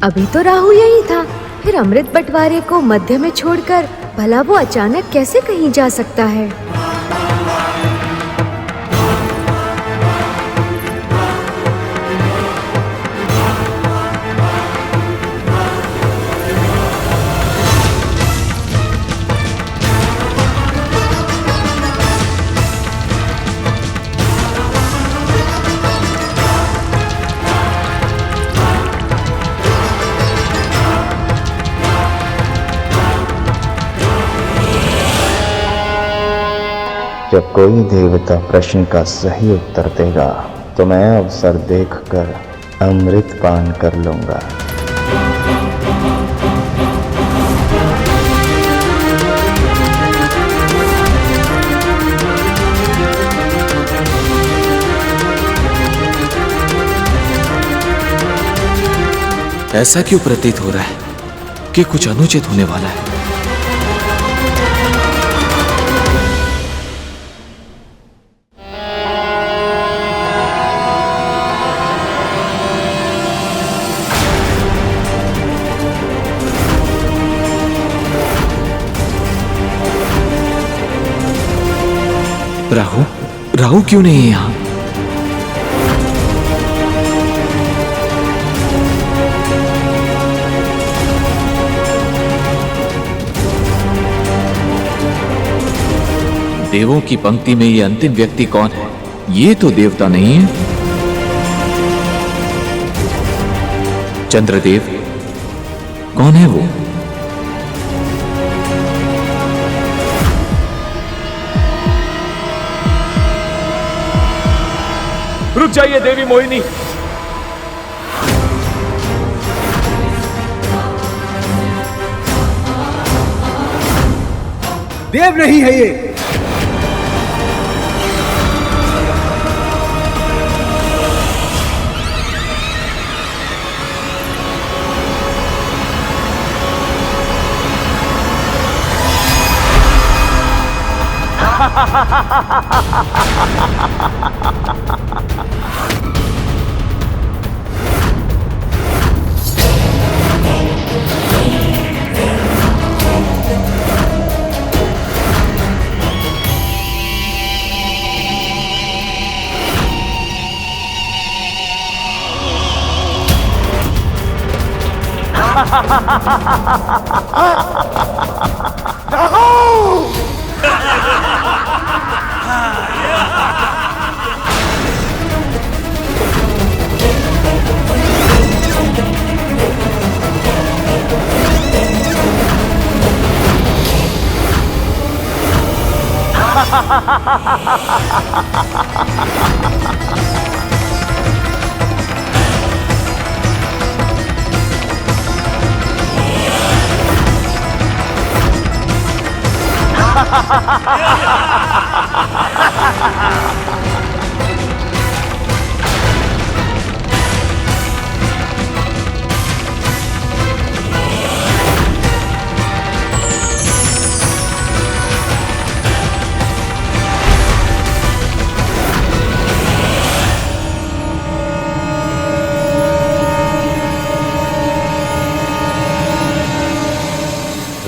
अभी तो राहु यही था, फिर अमृत बंटवारे को मध्य में छोड़कर भला वो अचानक कैसे कहीं जा सकता है? जब कोई देवता प्रश्न का सही उत्तर देगा तो मैं अवसर देखकर अमृत पान कर लूंगा। ऐसा क्यों प्रतीत हो रहा है कि कुछ अनुचित होने वाला है? राहु राहु क्यों नहीं है यहां? देवों की पंक्ति में ये अंतिम व्यक्ति कौन है? ये तो देवता नहीं है। चंद्रदेव कौन है वो? रुक जाइए देवी मोहिनी। देव नहीं है ये।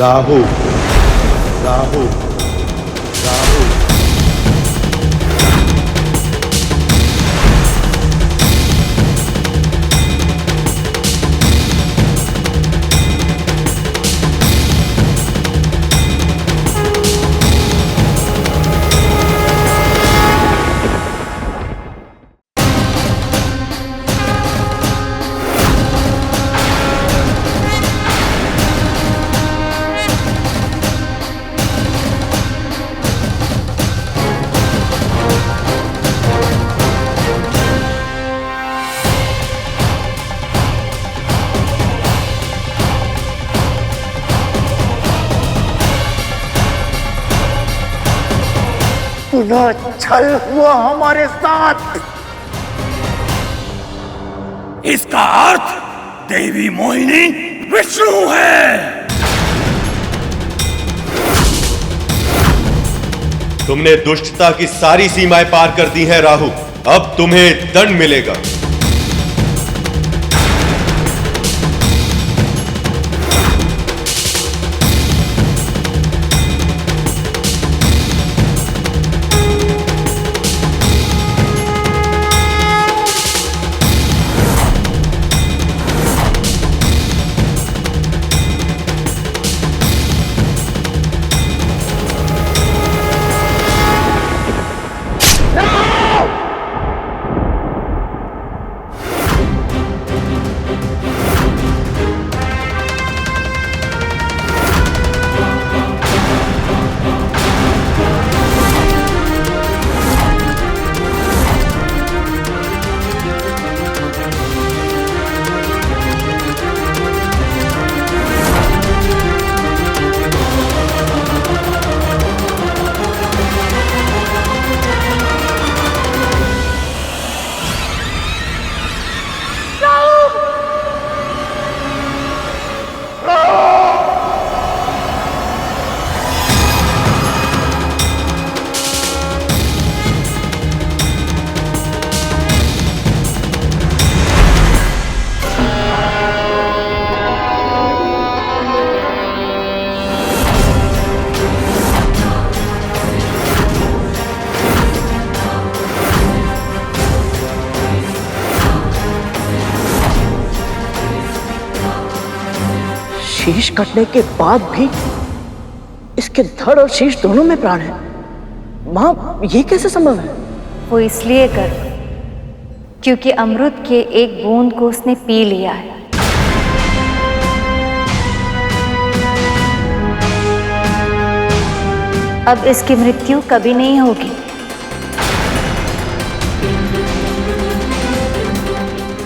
राहु राहु राहु इतना छल हुआ हमारे साथ। इसका अर्थ देवी मोहिनी विष्णु है। तुमने दुष्टता की सारी सीमाएं पार कर दी हैं राहु। अब तुम्हें दंड मिलेगा। शीश कटने के बाद भी इसके धड़ और शीश दोनों में प्राण है। माँ, ये कैसे संभव है? वो इसलिए कर क्योंकि अमृत के एक बूंद को उसने पी लिया है। अब इसकी मृत्यु कभी नहीं होगी,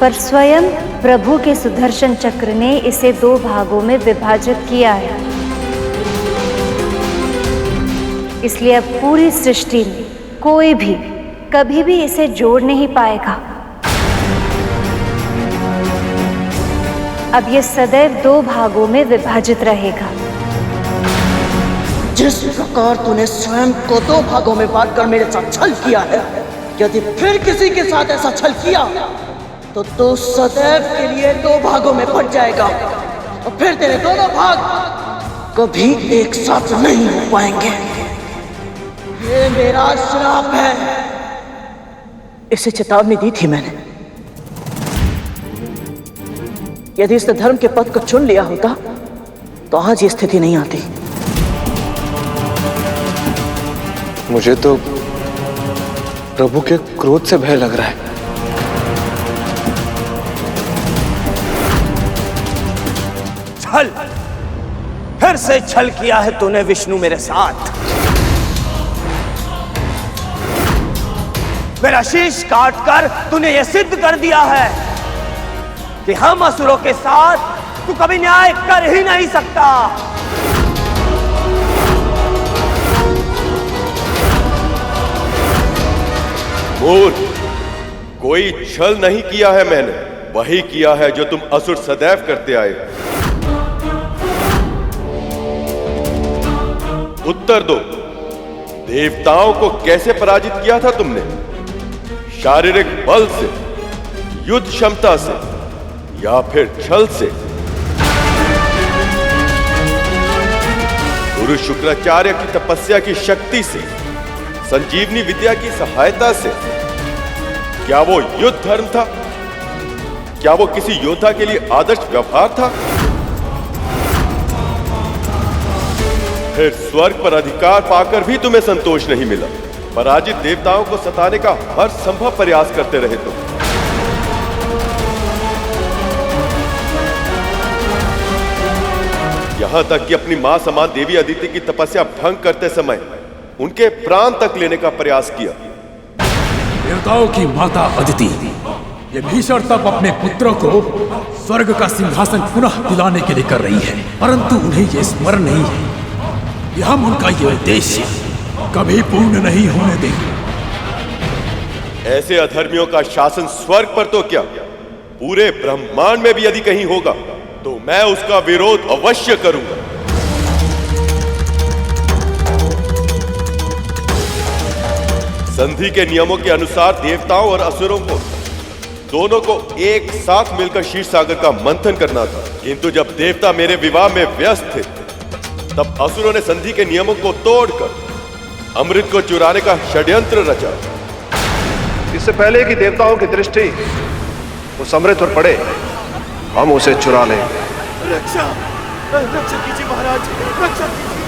पर स्वयं प्रभु के सुदर्शन चक्र ने इसे 2 भागों में विभाजित किया है। इसलिए अब पूरी सृष्टि में कोई भी कभी भी इसे जोड़ नहीं पाएगा। अब ये सदैव 2 भागों में विभाजित रहेगा। जिस प्रकार तूने स्वयं को 2 भागों में बांट कर मेरे साथ छल किया है, यदि फिर किसी के साथ ऐसा छल किया तो तू सदैव के लिए 2 भागों में बट जाएगा और फिर तेरे दोनों भाग कभी एक साथ नहीं हो पाएंगे। ये मेरा श्राप है। इसे चेतावनी दी थी मैंने। यदि इसने धर्म के पथ को चुन लिया होता तो आज ये स्थिति नहीं आती। मुझे तो प्रभु के क्रोध से भय लग रहा है। छल, फिर से छल किया है तूने विष्णु मेरे साथ। मेरा शीश काटकर तूने यह सिद्ध कर दिया है कि हम असुरों के साथ तू कभी न्याय कर ही नहीं सकता। मूर्ख, कोई छल नहीं किया है मैंने, वही किया है जो तुम असुर सदैव करते आए। उत्तर दो, देवताओं को कैसे पराजित किया था तुमने? शारीरिक बल से, युद्ध क्षमता से, या फिर छल से? गुरु शुक्राचार्य की तपस्या की शक्ति से, संजीवनी विद्या की सहायता से? क्या वो युद्ध धर्म था? क्या वो किसी योद्धा के लिए आदर्श व्यवहार था? फिर स्वर्ग पर अधिकार पाकर भी तुम्हें संतोष नहीं मिला। पराजित देवताओं को सताने का हर संभव प्रयास करते रहे तुम। यहां तक कि अपनी मां समान देवी अदिति की तपस्या भंग करते समय उनके प्राण तक लेने का प्रयास किया। देवताओं की माता अदिति ये भीषण तप अपने पुत्रों को स्वर्ग का सिंहासन पुनः दिलाने के लिए कर रही है, परंतु उन्हें ये स्मरण नहीं है कि हम उनका ये उद्देश्य कभी पूर्ण नहीं होने देंगे। ऐसे अधर्मियों का शासन स्वर्ग पर तो क्या, पूरे ब्रह्मांड में भी यदि कहीं होगा तो मैं उसका विरोध अवश्य करूंगा। संधि के नियमों के अनुसार देवताओं और असुरों को दोनों को एक साथ मिलकर क्षीर सागर का मंथन करना था, किंतु जब देवता मेरे विवाह में व्यस्त थे तब असुरों ने संधि के नियमों को तोड़कर अमृत को चुराने का षड्यंत्र रचा। इससे पहले कि देवताओं की दृष्टि उस अमृत पर पड़े, हम उसे चुरा लें। रक्षा कीजिए महाराज, रक्षा कीजिए।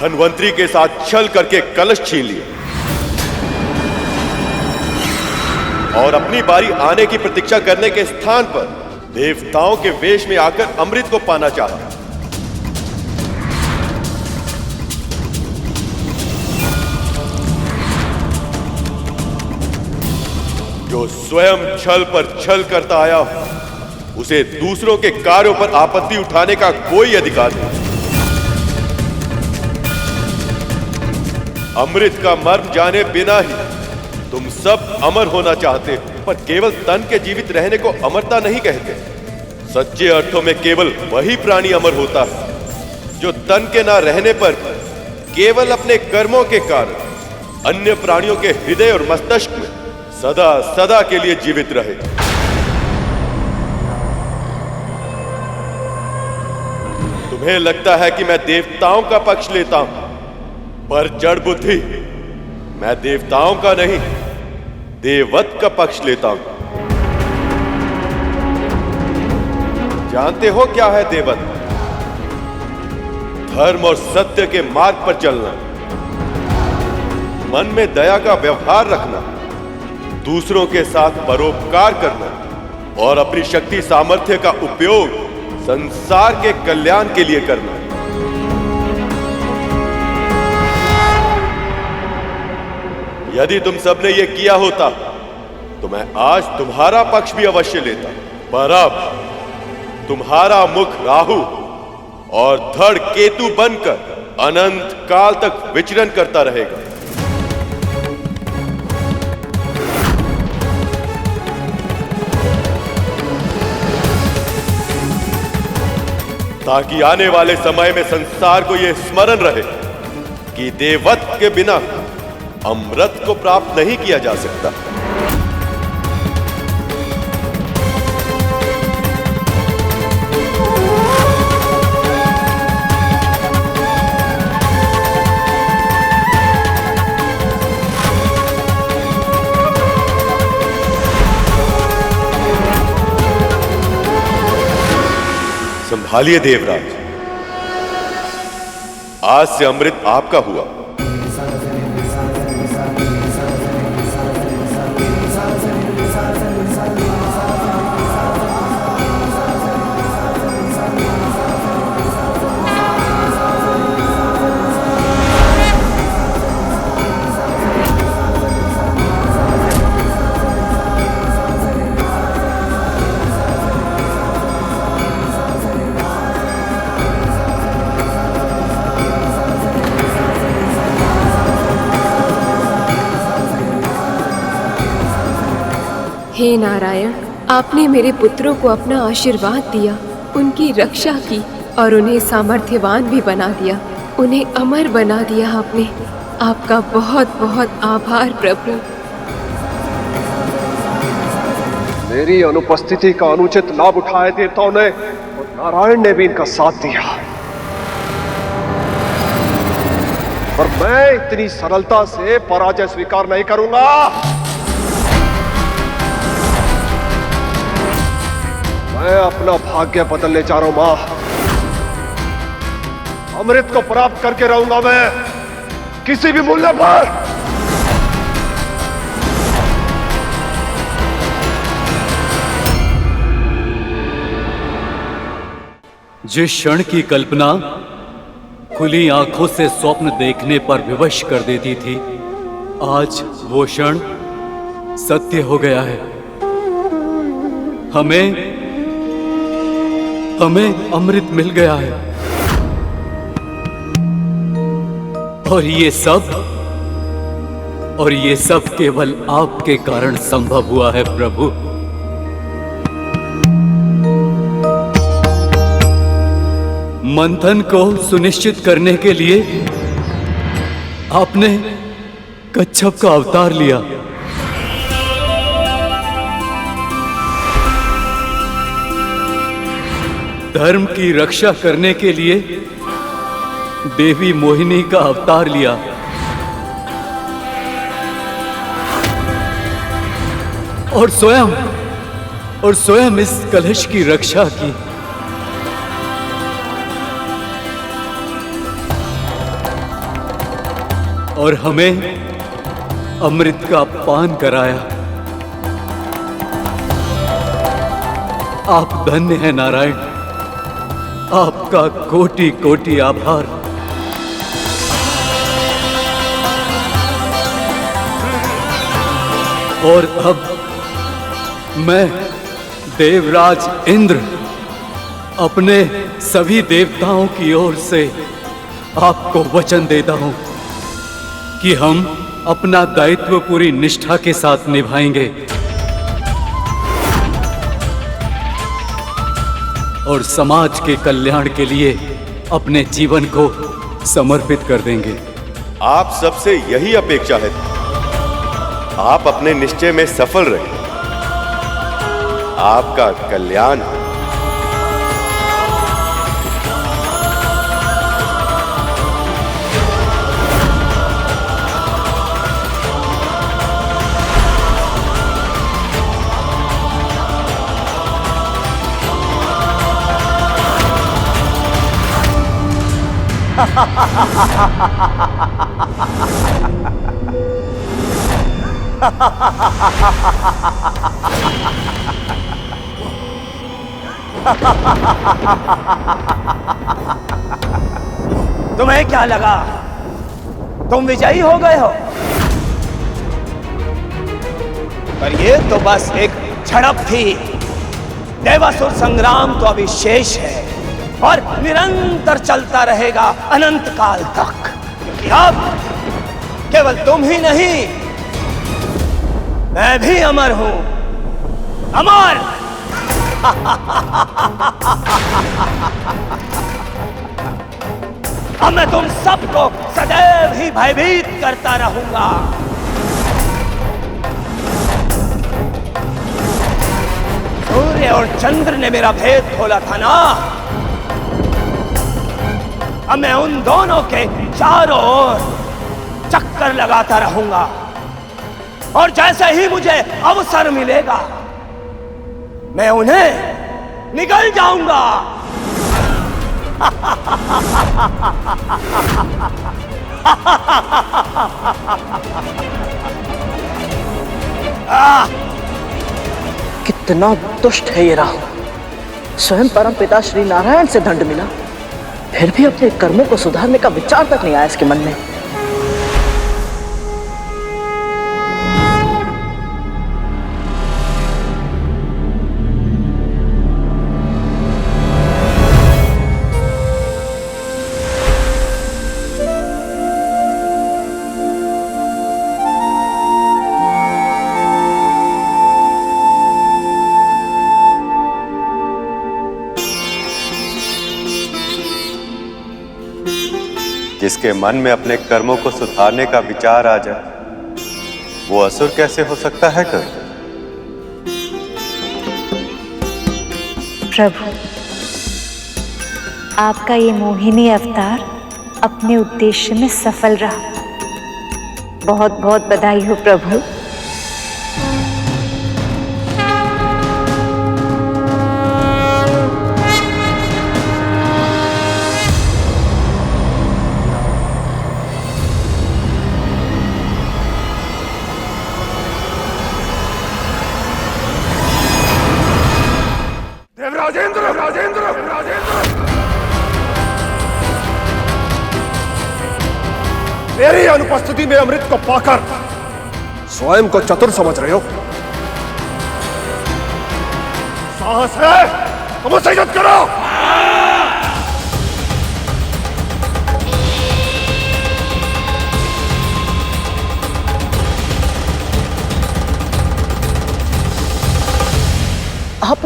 धनवंतरी के साथ छल करके कलश छीन लिया और अपनी बारी आने की प्रतीक्षा करने के स्थान पर देवताओं के वेश में आकर अमृत को पाना चाहा। जो स्वयं छल पर छल करता आया हो, उसे दूसरों के कार्यों पर आपत्ति उठाने का कोई अधिकार नहीं। अमृत का मर्म जाने बिना ही तुम सब अमर होना चाहते हो, पर केवल तन के जीवित रहने को अमरता नहीं कहते। सच्चे अर्थों में केवल वही प्राणी अमर होता है जो तन के ना रहने पर केवल अपने कर्मों के कारण अन्य प्राणियों के हृदय और मस्तिष्क में सदा सदा के लिए जीवित रहे। तुम्हें लगता है कि मैं देवताओं का पक्ष लेता हूं, पर जड़ बुद्धि, मैं देवताओं का नहीं देववत का पक्ष लेता हूं। जानते हो क्या है देववत? धर्म और सत्य के मार्ग पर चलना, मन में दया का व्यवहार रखना, दूसरों के साथ परोपकार करना और अपनी शक्ति सामर्थ्य का उपयोग संसार के कल्याण के लिए करना। यदि तुम सबने ये किया होता तो मैं आज तुम्हारा पक्ष भी अवश्य लेता, पर अब तुम्हारा मुख राहु और धड़ केतु बनकर अनंत काल तक विचरण करता रहेगा। ताकि आने वाले समय में संसार को यह स्मरण रहे कि देववत के बिना अमृत को प्राप्त नहीं किया जा सकता। संभालिए देवराज, आज से अमृत आपका हुआ। हे नारायण, आपने मेरे पुत्रों को अपना आशीर्वाद दिया, उनकी रक्षा की और उन्हें सामर्थ्यवान भी बना दिया, उन्हें अमर बना दिया आपने। आपका बहुत बहुत आभार प्रभु। मेरी अनुपस्थिति का अनुचित लाभ उठाए देवताओं ने और नारायण ने भी इनका साथ दिया, पर मैं इतनी सरलता से पराजय स्वीकार नहीं करूंगा। मैं अपना भाग्य बदलने जा रहा हूं मां। अमृत को प्राप्त करके रहूंगा मैं, किसी भी मूल्य पर। जिस क्षण की कल्पना खुली आंखों से स्वप्न देखने पर विवश कर देती थी, आज वो क्षण सत्य हो गया है। हमें अमृत मिल गया है। और ये सब केवल आपके कारण संभव हुआ है प्रभु। मंथन को सुनिश्चित करने के लिए आपने कच्छप का अवतार लिया। धर्म की रक्षा करने के लिए देवी मोहिनी का अवतार लिया। और स्वयं इस कलश की रक्षा की। और हमें अमृत का पान कराया। आप धन्य हैं नारायण, आपका कोटि कोटि आभार। और अब मैं देवराज इंद्र अपने सभी देवताओं की ओर से आपको वचन देता हूं कि हम अपना दायित्व पूरी निष्ठा के साथ निभाएंगे और समाज के कल्याण के लिए अपने जीवन को समर्पित कर देंगे। आप सबसे यही अपेक्षा है, आप अपने निश्चय में सफल रहे, आपका कल्याण हो। तुम्हें क्या लगा तुम विजयी हो गए हो? पर ये तो बस एक झड़प थी। देवासुर संग्राम तो अभी शेष है और निरंतर चलता रहेगा अनंत काल तक, क्योंकि अब केवल तुम ही नहीं, मैं भी अमर हूं। अमर! अब मैं तुम सबको सदैव ही भयभीत करता रहूंगा। सूर्य और चंद्र ने मेरा भेद खोला था ना, अब मैं उन दोनों के चारों ओर चक्कर लगाता रहूंगा और जैसे ही मुझे अवसर मिलेगा मैं उन्हें निगल जाऊंगा। कितना दुष्ट है ये राहु। स्वयं परम पिता श्री नारायण से दंड मिला, फिर भी अपने कर्मों को सुधारने का विचार तक नहीं आया इसके मन में। जिसके मन में अपने कर्मों को सुधारने का विचार आ जाए, वो असुर कैसे हो सकता है कर? प्रभु, आपका ये मोहिनी अवतार अपने उद्देश्य में सफल रहा। बहुत बहुत बधाई हो प्रभु। मेरी अनुपस्थिति में अमृत को पाकर स्वयं को चतुर समझ रहे हो? साहस है तो मुझसे युद्ध करो।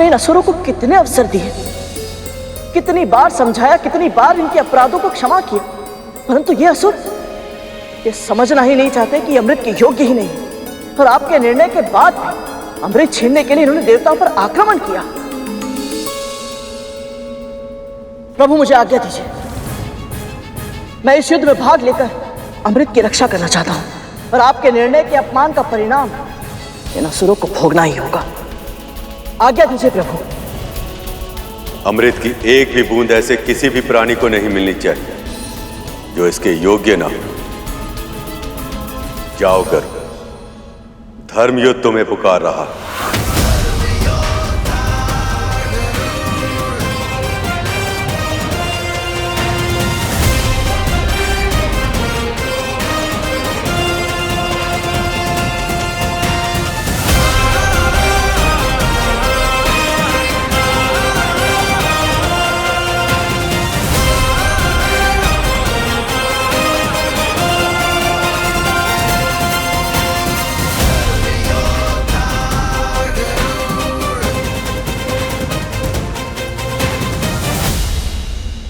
आपने इन असुरों को कितने अवसर दिए, कितनी बार समझाया, कितनी बार इनके अपराधों को क्षमा किया, परंतु ये असुर ये समझना ही नहीं चाहते कि अमृत के योग्य ही नहीं। और आपके निर्णय के बाद भी अमृत छीनने के लिए इन्होंने देवताओं पर आक्रमण किया। प्रभु मुझे आज्ञा दीजिए, मैं इस युद्ध में भाग लेकर अमृत की रक्षा करना चाहता हूं, और आपके निर्णय के अपमान का परिणाम इन असुरों को भोगना ही होगा। आज्ञा दीजिए प्रभु। अमृत की एक भी बूंद ऐसे किसी भी प्राणी को नहीं मिलनी चाहिए जो इसके योग्य ना हो। जाओ कर, धर्म युद्ध तुम्हें पुकार रहा।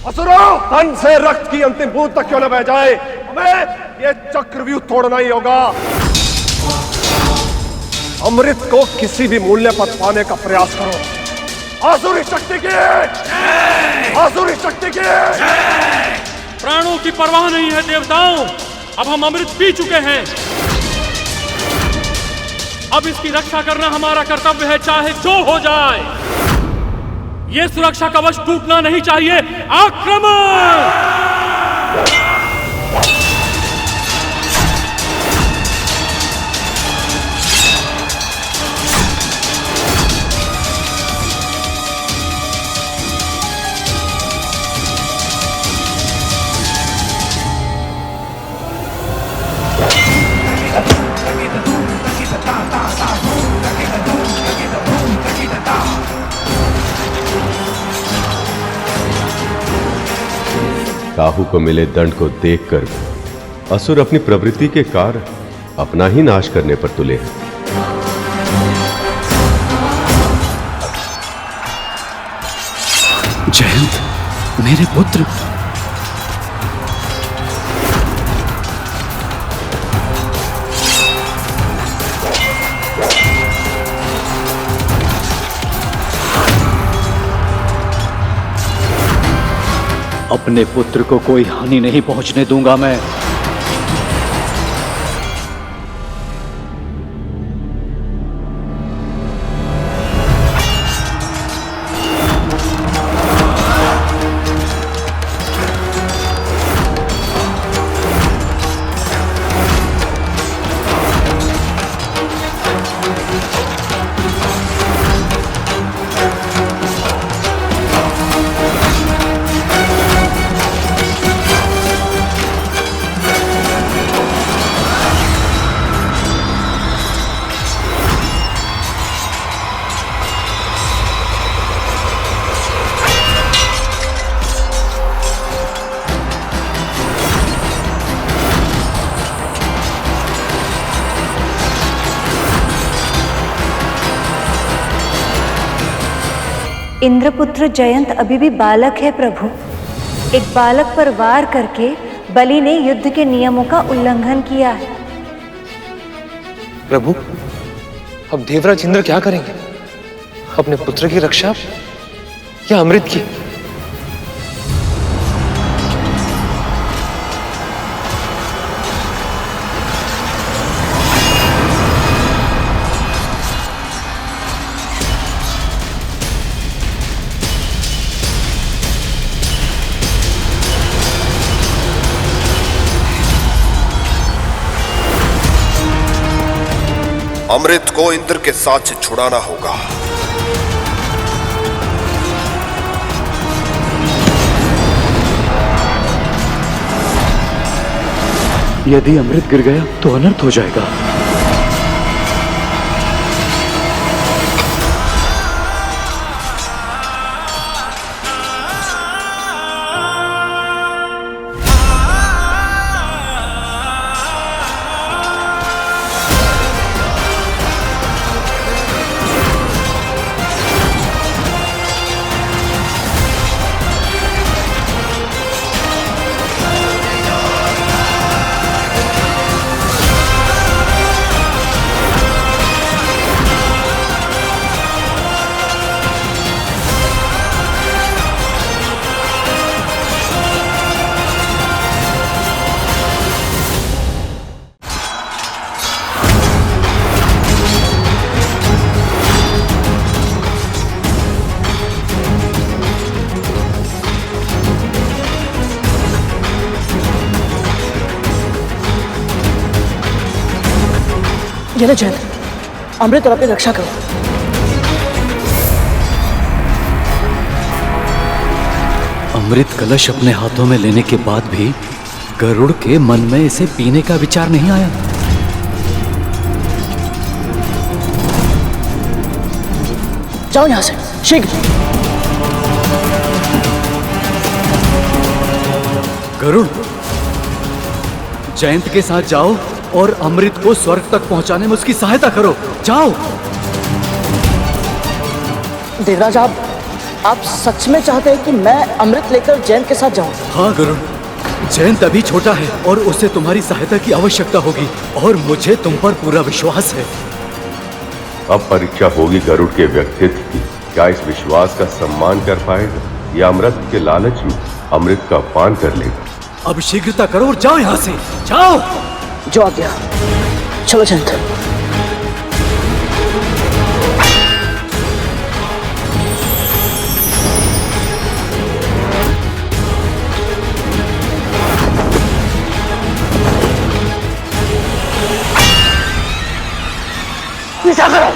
असुरों, तन से रक्त की अंतिम बूंद तक क्यों न बह जाए, हमें ये चक्रव्यूह तोड़ना ही होगा। अमृत को किसी भी मूल्य पर पाने का प्रयास करो। आसुरी शक्ति की, आसुरी शक्ति की। प्राणों की परवाह नहीं है देवताओं, अब हम अमृत पी चुके हैं। अब इसकी रक्षा करना हमारा कर्तव्य है, चाहे जो हो जाए। ये सुरक्षा कवच टूटना नहीं चाहिए। आक्रमण! राहु को मिले दंड को देखकर असुर अपनी प्रवृत्ति के कारण अपना ही नाश करने पर तुले हैं। जयंत, मेरे पुत्र। अपने पुत्र को कोई हानि नहीं पहुंचने दूंगा मैं। इंद्रपुत्र जयंत अभी भी बालक है प्रभु। एक बालक पर वार करके बलि ने युद्ध के नियमों का उल्लंघन किया है। प्रभु, अब देवराज इंद्र क्या करेंगे? अपने पुत्र की रक्षा या अमृत की? अमृत को इंद्र के साथ से छुड़ाना होगा। यदि अमृत गिर गया तो अनर्थ हो जाएगा। ये ले जयंत, अमृत और अपनी रक्षा करो। अमृत कलश अपने हाथों में लेने के बाद भी गरुड़ के मन में इसे पीने का विचार नहीं आया। जाओ यहां से शीघ्र। गरुड़, जयंत के साथ जाओ और अमृत को स्वर्ग तक पहुंचाने में उसकी सहायता करो। जाओ। देवराज, आप सच में चाहते हैं कि मैं अमृत लेकर जयंत के साथ जाऊं? हाँ गरुड़, जयंत अभी छोटा है और उसे तुम्हारी सहायता की आवश्यकता होगी और मुझे तुम पर पूरा विश्वास है। अब परीक्षा होगी गरुड़ के व्यक्तित्व की। क्या इस विश्वास का सम्मान कर पाएगा या अमृत के लालच में अमृत का पान कर लेगा? अब शीघ्रता करो और जाओ यहाँ से, जाओ। जो आज्ञा। चलो जयंत। पीछा करो।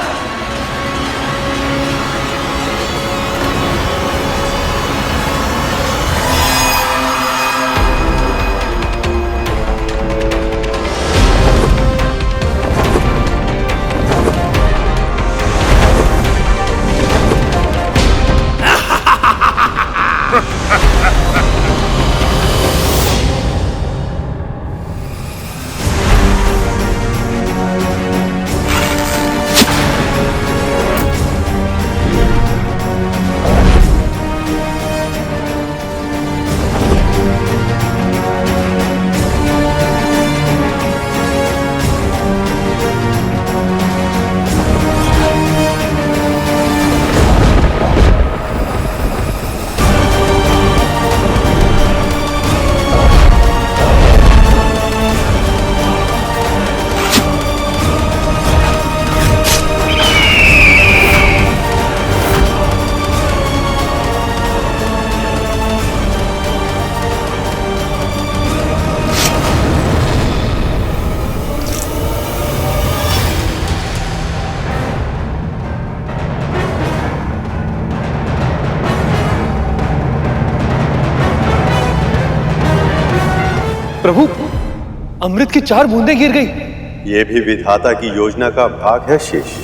प्रभु, अमृत की 4 बूंदें गिर गई। यह भी विधाता की योजना का भाग है शेष।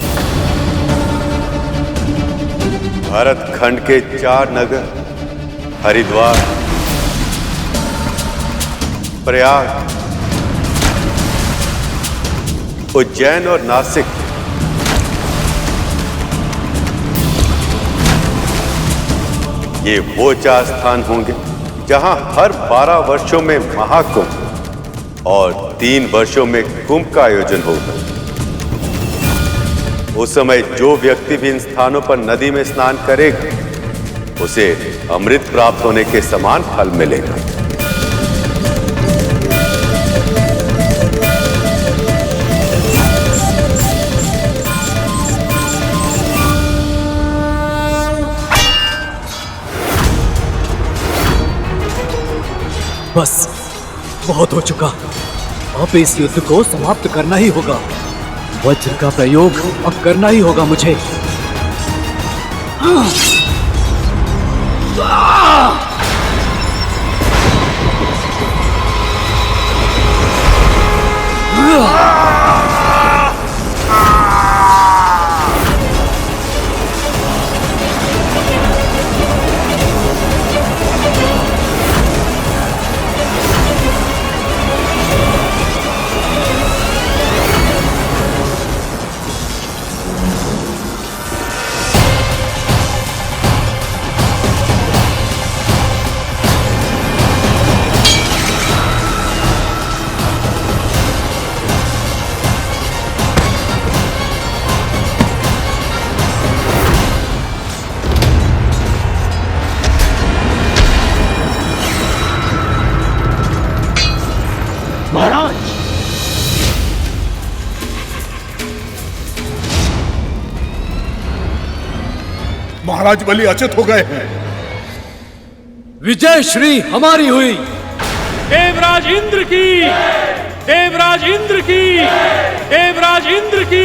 भारत खंड के 4 नगर हरिद्वार, प्रयाग, उज्जैन और नासिक ये वो 4 स्थान होंगे जहां हर 12 वर्षों में महाकुंभ और 3 वर्षों में कुंभ का आयोजन होगा। उस समय जो व्यक्ति भी इन स्थानों पर नदी में स्नान करेगा उसे अमृत प्राप्त होने के समान फल मिलेगा। बस बहुत हो चुका। अब इस युद्ध को समाप्त करना ही होगा। वज्र का प्रयोग अब करना ही होगा मुझे। महाराज, महाराज बलि अचेत हो गए हैं। विजय श्री हमारी हुई। देवराज इंद्र की देवराज इंद्र की, देवराज इंद्र की,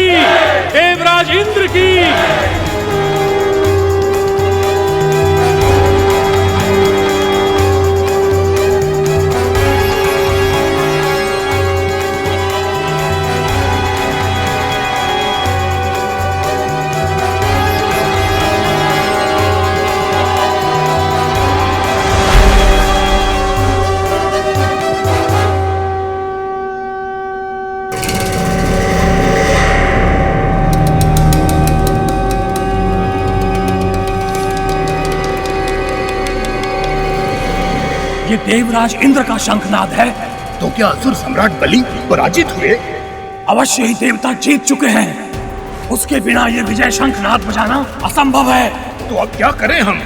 देवराज इंद्र की। ये देवराज इंद्र का शंखनाद है। तो क्या असुर सम्राट बलि पराजित हुए? अवश्य ही देवता जीत चुके हैं। उसके बिना ये विजय शंखनाद बजाना असंभव है। तो अब क्या करें हम?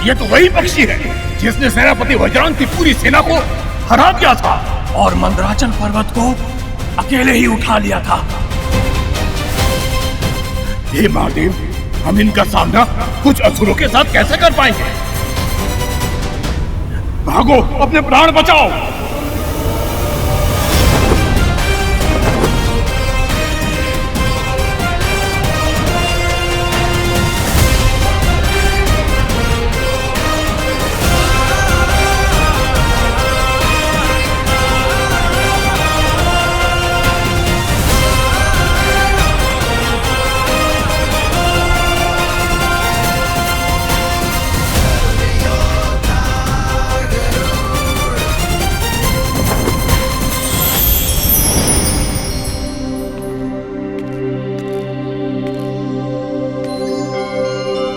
ये तो वही पक्षी है जिसने सेनापति वज्रांग की पूरी सेना को हरा दिया था और मंदराचल पर्वत को अकेले ही उठा लिया था। हे महादेव, हम इनका सामना कुछ असुरों के साथ कैसे कर पाएंगे? भागो, अपने प्राण बचाओ।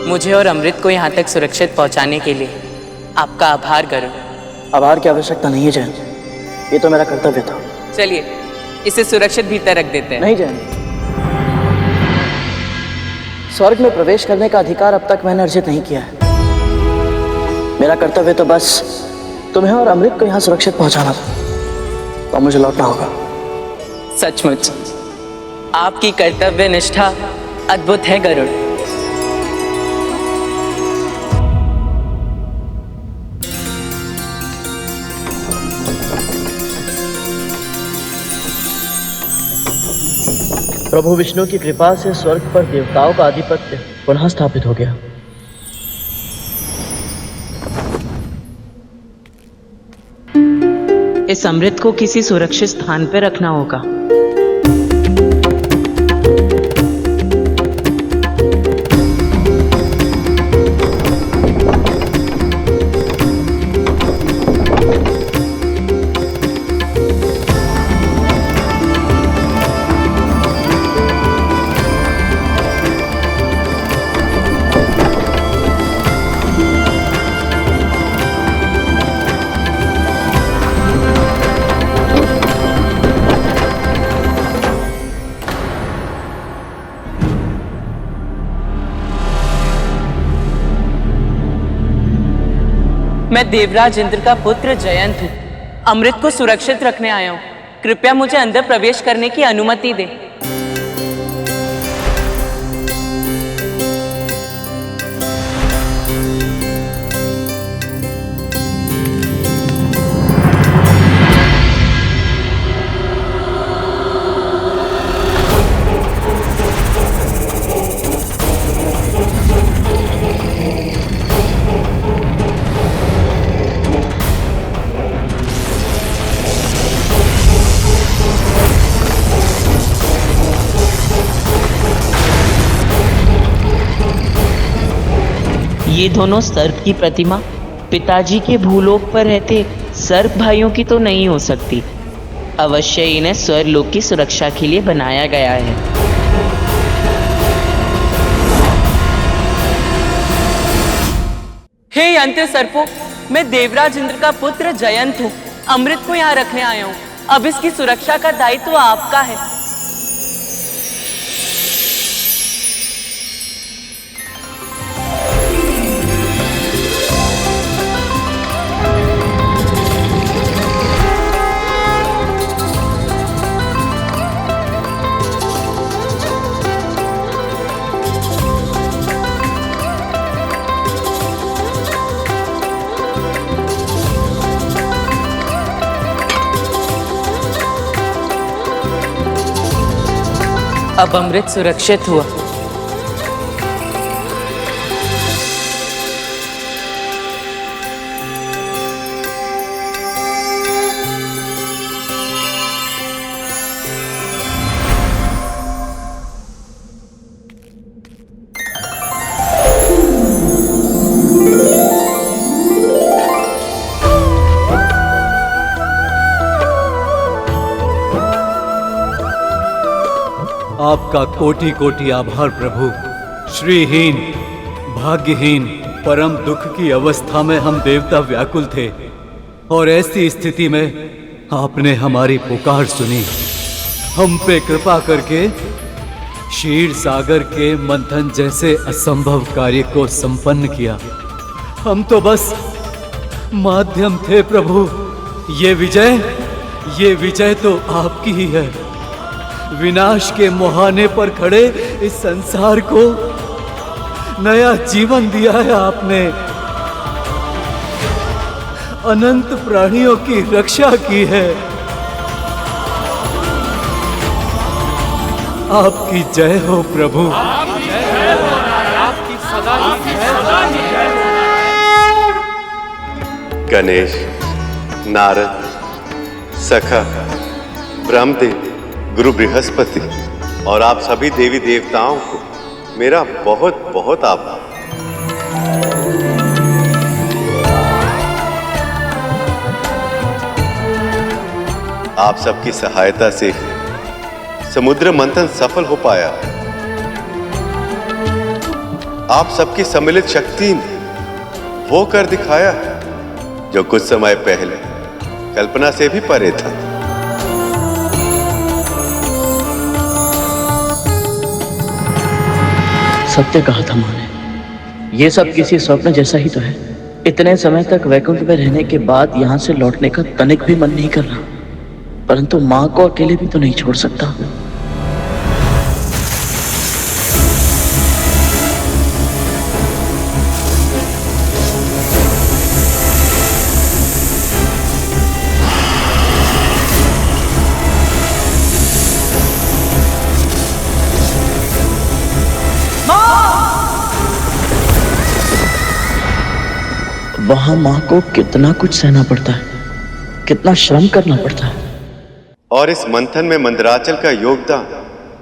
मुझे और अमृत को यहाँ तक सुरक्षित पहुँचाने के लिए आपका आभार करो। आभार की आवश्यकता नहीं है जैन, ये तो मेरा कर्तव्य था। चलिए इसे सुरक्षित भीतर रख देते हैं। नहीं जैन, स्वर्ग में प्रवेश करने का अधिकार अब तक मैंने अर्जित नहीं किया है। मेरा कर्तव्य तो बस तुम्हें और अमृत को यहाँ सुरक्षित पहुँचाना था, तो मुझे लौटना होगा। सचमुच आपकी कर्तव्य निष्ठा अद्भुत है गरुड़। प्रभु विष्णु की कृपा से स्वर्ग पर देवताओं का आधिपत्य पुनः स्थापित हो गया। इस अमृत को किसी सुरक्षित स्थान पर रखना होगा। मैं देवराज इंद्र का पुत्र जयंत हूँ। अमृत को सुरक्षित रखने आया हूँ। कृपया मुझे अंदर प्रवेश करने की अनुमति दें। ये दोनों सर्प की प्रतिमा पिताजी के भूलोक पर रहते सर्प भाइयों की तो नहीं हो सकती। अवश्य इन्हें स्वर्लोक की सुरक्षा के लिए बनाया गया है। हे अंत्य सर्पों, मैं देवराज इंद्र का पुत्र जयंत हूँ। अमृत को यहाँ रखने आया हूँ। अब इसकी सुरक्षा का दायित्व आपका है। अब अमृत सुरक्षित हुआ। आपका कोटि कोटि आभार प्रभु। श्रीहीन, भाग्यहीन, परम दुख की अवस्था में हम देवता व्याकुल थे और ऐसी स्थिति में आपने हमारी पुकार सुनी। हम पे कृपा करके क्षीर सागर के मंथन जैसे असंभव कार्य को संपन्न किया। हम तो बस माध्यम थे प्रभु। ये विजय तो आपकी ही है। विनाश के मुहाने पर खड़े इस संसार को नया जीवन दिया है आपने। अनंत प्राणियों की रक्षा की है। आपकी जय हो प्रभु। गणेश, नारद, सखा, ब्रह्मदेव, गुरु बृहस्पति और आप सभी देवी देवताओं को मेरा बहुत बहुत आभार। आप सबकी सहायता से समुद्र मंथन सफल हो पाया। आप सबकी सम्मिलित शक्ति ने वो कर दिखाया जो कुछ समय पहले कल्पना से भी परे था। सत्य कहा था माँ ने। ये सब किसी स्वप्न जैसा ही तो है। इतने समय तक वैकुंठ में रहने के बाद यहाँ से लौटने का तनिक भी मन नहीं कर रहा, परंतु माँ को अकेले भी तो नहीं छोड़ सकता। वहां माँ को कितना कुछ सहना पड़ता है, कितना श्रम करना पड़ता है। और इस मंथन में मंदराचल का योगदान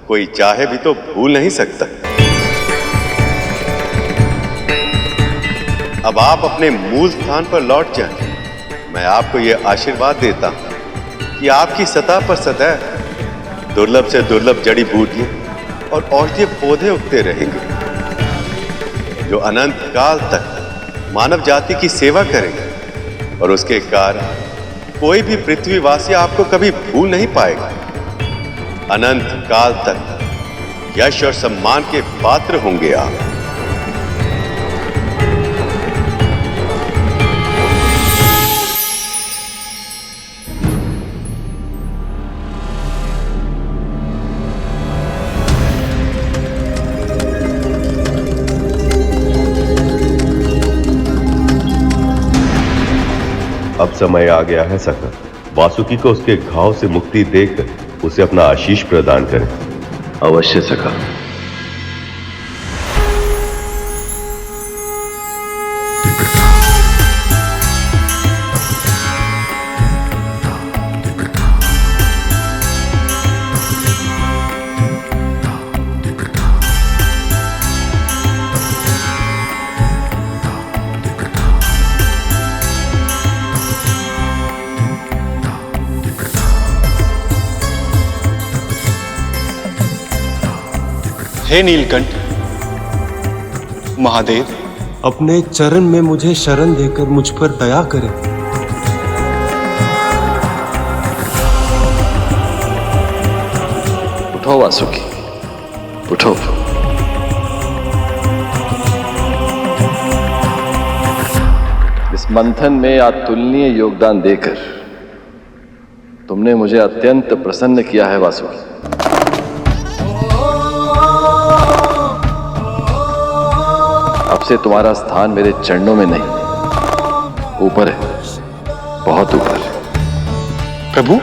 कोई चाहे भी तो भूल नहीं सकता। अब आप अपने मूल स्थान पर लौट जाएं। मैं आपको यह आशीर्वाद देता हूं कि आपकी सतह पर सदैव दुर्लभ से दुर्लभ जड़ी बूटियां और औषधीय पौधे उगते रहेंगे, जो अनंत काल तक मानव जाति की सेवा करेंगे। और उसके कारण कोई भी पृथ्वीवासी आपको कभी भूल नहीं पाएगा। अनंत काल तक यश और सम्मान के पात्र होंगे आप। अब समय आ गया है सखा, वासुकी को उसके घाव से मुक्ति देकर उसे अपना आशीष प्रदान करें। अवश्य सखा। हे नीलकंठ, महादेव, अपने चरण में मुझे शरण देकर मुझ पर दया करें। उठो वासुकी, उठो। इस मंथन में अतुलनीय योगदान देकर तुमने मुझे अत्यंत प्रसन्न किया है वासुकी। अब से तुम्हारा स्थान मेरे चरणों में नहीं, ऊपर है, बहुत ऊपर। प्रभु,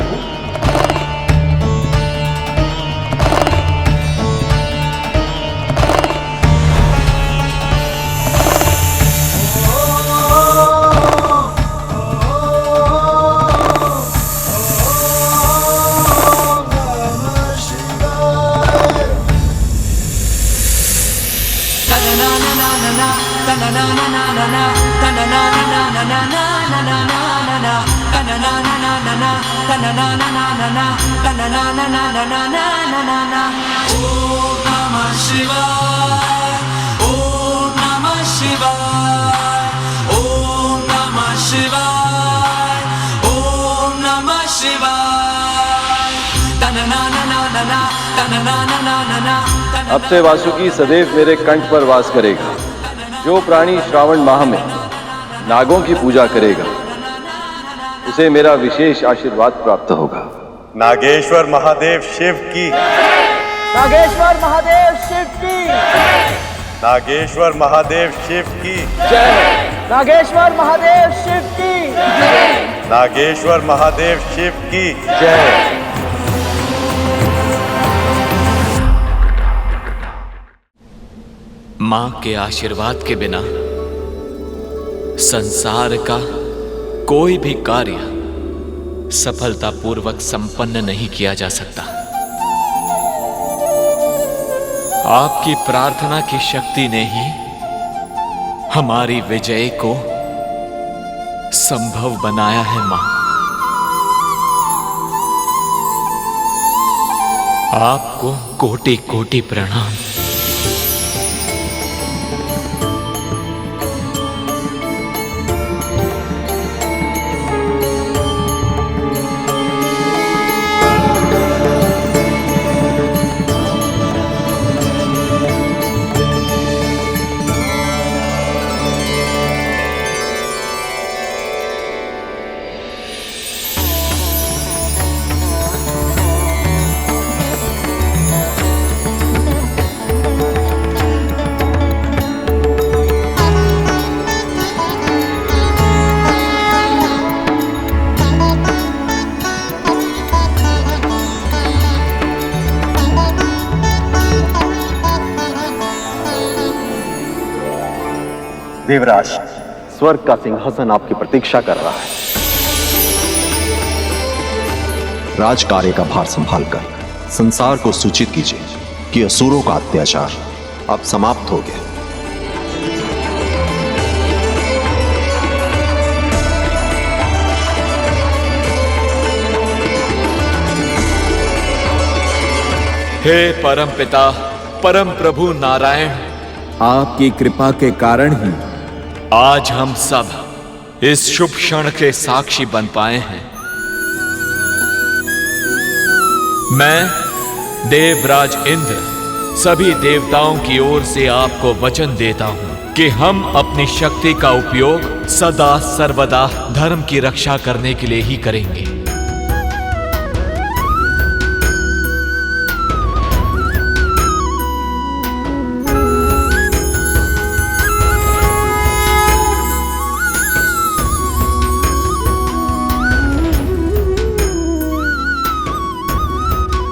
अब से वासुकी सदैव मेरे कंठ पर वास करेगा। जो प्राणी श्रावण माह में नागों की पूजा करेगा उसे मेरा विशेष आशीर्वाद प्राप्त होगा। नागेश्वर महादेव शिव की। नागेश्वर महादेव शिव की नागेश्वर महादेव शिव की जय। नागेश्वर महादेव शिव की जय। नागेश्वर महादेव शिव की जय। मां के आशीर्वाद के बिना संसार का कोई भी कार्य सफलतापूर्वक संपन्न नहीं किया जा सकता। आपकी प्रार्थना की शक्ति ने ही हमारी विजय को संभव बनाया है मां। आपको कोटि कोटि प्रणाम। देवराज, स्वर्ग का सिंहासन आपकी प्रतीक्षा कर रहा है। राज कार्य का भार संभालकर संसार को सूचित कीजिए कि असुरों का अत्याचार अब समाप्त हो गया। हे परम पिता, परम प्रभु नारायण, आपकी कृपा के कारण ही आज हम सब इस शुभ क्षण के साक्षी बन पाए हैं। मैं देवराज इंद्र सभी देवताओं की ओर से आपको वचन देता हूं कि हम अपनी शक्ति का उपयोग सदा सर्वदा धर्म की रक्षा करने के लिए ही करेंगे।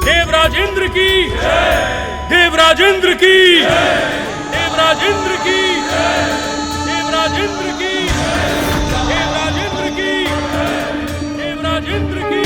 देवराज इंद्र की, देवराज इंद्र की, देवराज इंद्र की, देवराज इंद्र की, देवराज इंद्र की, देवराज इंद्र की, देवराज इंद्र की,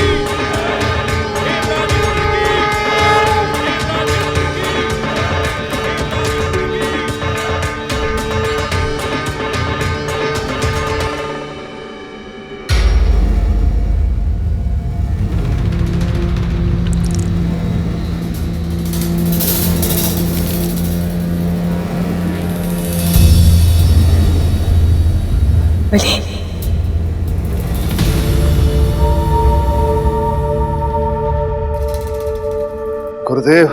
गुरुदेव,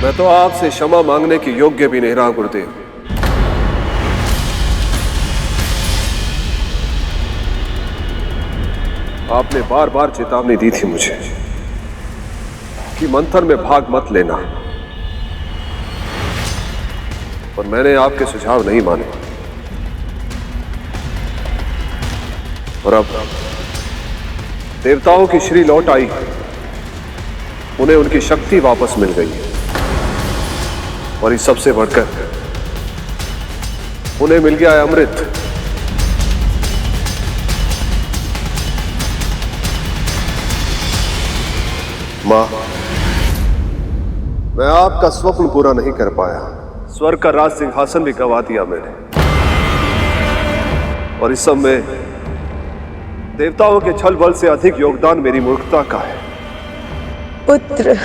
मैं तो आपसे क्षमा मांगने के योग्य भी नहीं रहा गुरुदेव। आपने बार बार चेतावनी दी थी मुझे कि मंथन में भाग मत लेना, पर मैंने आपके सुझाव नहीं माने और अब देवताओं की श्री लौट आई, उन्हें उनकी शक्ति वापस मिल गई है और इस सबसे बढ़कर उन्हें मिल गया है अमृत। मां, मैं आपका स्वप्न पूरा नहीं कर पाया। स्वर्ग का राज सिंहासन भी गवा दिया मैंने, और इस सब में देवताओं के छल बल से अधिक योगदान मेरी मूर्खता का है। पुत्र,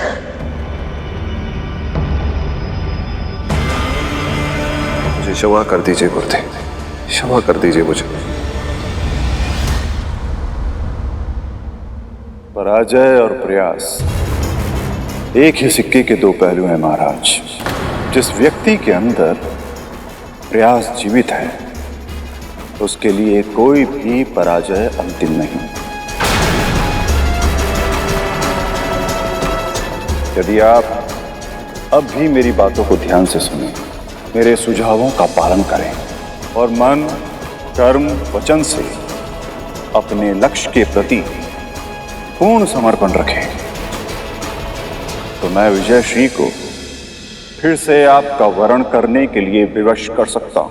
मुझे क्षमा कर दीजिए गुरुदेव, क्षमा कर दीजिए मुझे। पराजय और प्रयास एक ही सिक्के के दो पहलू हैं महाराज। जिस व्यक्ति के अंदर प्रयास जीवित है, उसके लिए कोई भी पराजय अंतिम नहीं। यदि आप अब भी मेरी बातों को ध्यान से सुनें, मेरे सुझावों का पालन करें और मन, कर्म, वचन से अपने लक्ष्य के प्रति पूर्ण समर्पण रखें, तो मैं विजय श्री को फिर से आपका वरण करने के लिए विवश कर सकता हूं।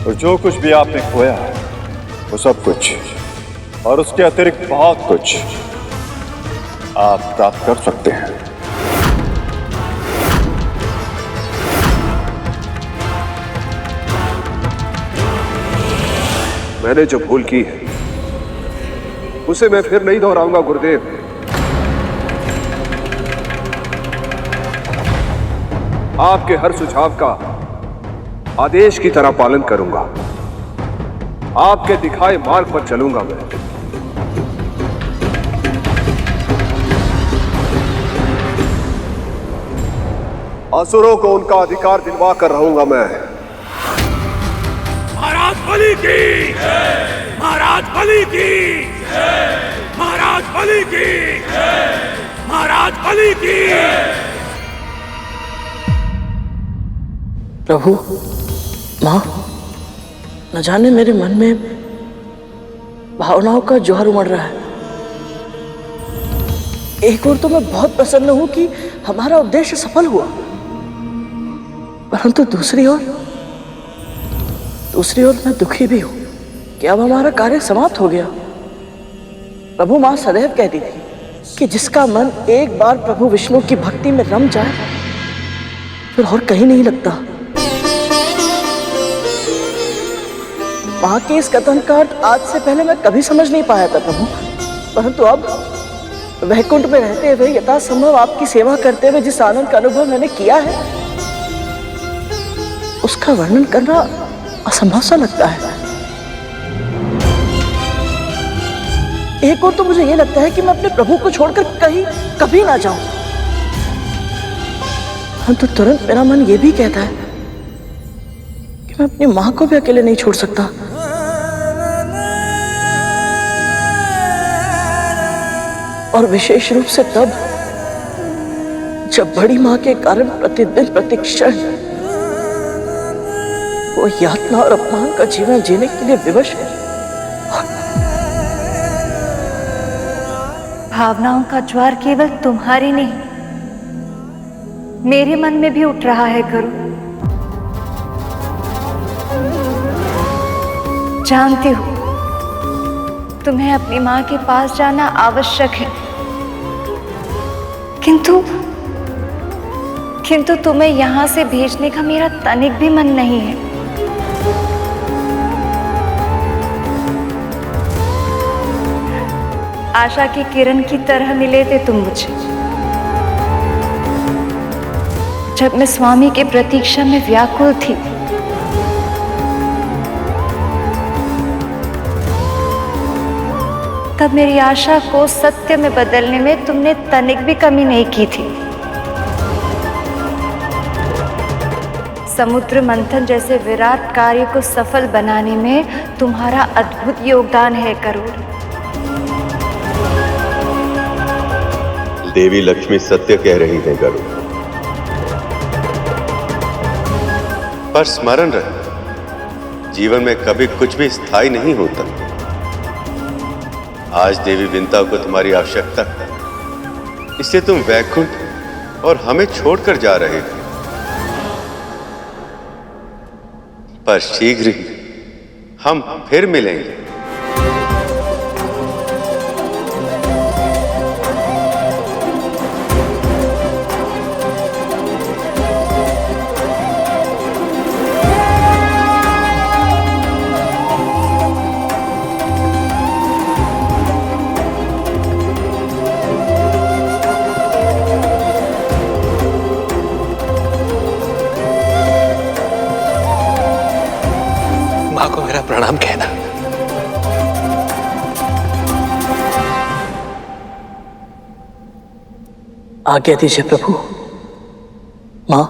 और जो कुछ भी आपने खोया है, वो सब कुछ और उसके अतिरिक्त बहुत कुछ आप प्राप्त कर सकते हैं। मैंने जो भूल की है उसे मैं फिर नहीं दोहराऊंगा गुरुदेव। आपके हर सुझाव का आदेश की तरह पालन करूंगा। आपके दिखाए मार्ग पर चलूंगा मैं। असुरों को उनका अधिकार दिलवा कर रहूंगा मैं। महाराज बलि की, महाराज बलि की, महाराज बलि की, महाराज बलि की। प्रभु, माँ, न जाने मेरे मन में भावनाओं का ज्वार उमड़ रहा है। एक ओर तो मैं बहुत प्रसन्न हूं कि हमारा उद्देश्य सफल हुआ, परंतु दूसरी ओर मैं दुखी भी हूं कि अब हमारा कार्य समाप्त हो गया। प्रभु, मां सदैव कहती थी कि जिसका मन एक बार प्रभु विष्णु की भक्ति में रम जाए फिर और कहीं नहीं लगता। मां के इस कथन का अर्थ आज से पहले मैं कभी समझ नहीं पाया था प्रभु, परंतु अब वैकुंठ में रहते हुए यथासंभव आपकी सेवा करते हुए जिस आनंद का अनुभव मैंने किया है, उसका वर्णन करना असंभव सा लगता है। एक और तो मुझे यह लगता है कि मैं अपने प्रभु को छोड़कर कहीं कभी ना जाऊं, परंतु तुरंत मेरा मन यह भी कहता है कि मैं अपनी मां को भी अकेले नहीं छोड़ सकता। और विशेष रूप से तब जब बड़ी मां के कारण प्रतिदिन प्रतिक्षण वो यातना और अपमान का जीवन जीने के लिए विवश है। भावनाओं का ज्वार केवल तुम्हारी नहीं, मेरे मन में भी उठ रहा है गरुड़। जानती हूं तुम्हें अपनी मां के पास जाना आवश्यक है, किंतु तुम्हें यहां से भेजने का मेरा तनिक भी मन नहीं है। आशा की किरण की तरह मिले थे तुम मुझे जब मैं स्वामी के प्रतीक्षा में व्याकुल थी। तब मेरी आशा को सत्य में बदलने में तुमने तनिक भी कमी नहीं की थी। समुद्र मंथन जैसे विराट कार्य को सफल बनाने में तुम्हारा अद्भुत योगदान है गरुड़। देवी लक्ष्मी सत्य कह रही है गरुड़, पर स्मरण रहे, जीवन में कभी कुछ भी स्थायी नहीं होता। आज देवी विंता को तुम्हारी आवश्यकता है, इसलिए तुम वैकुंठ और हमें छोड़कर जा रहे थे, पर शीघ्र ही हम फिर मिलेंगे। माँ को मेरा प्रणाम कहना। आज्ञा दीजिए प्रभु। माँ,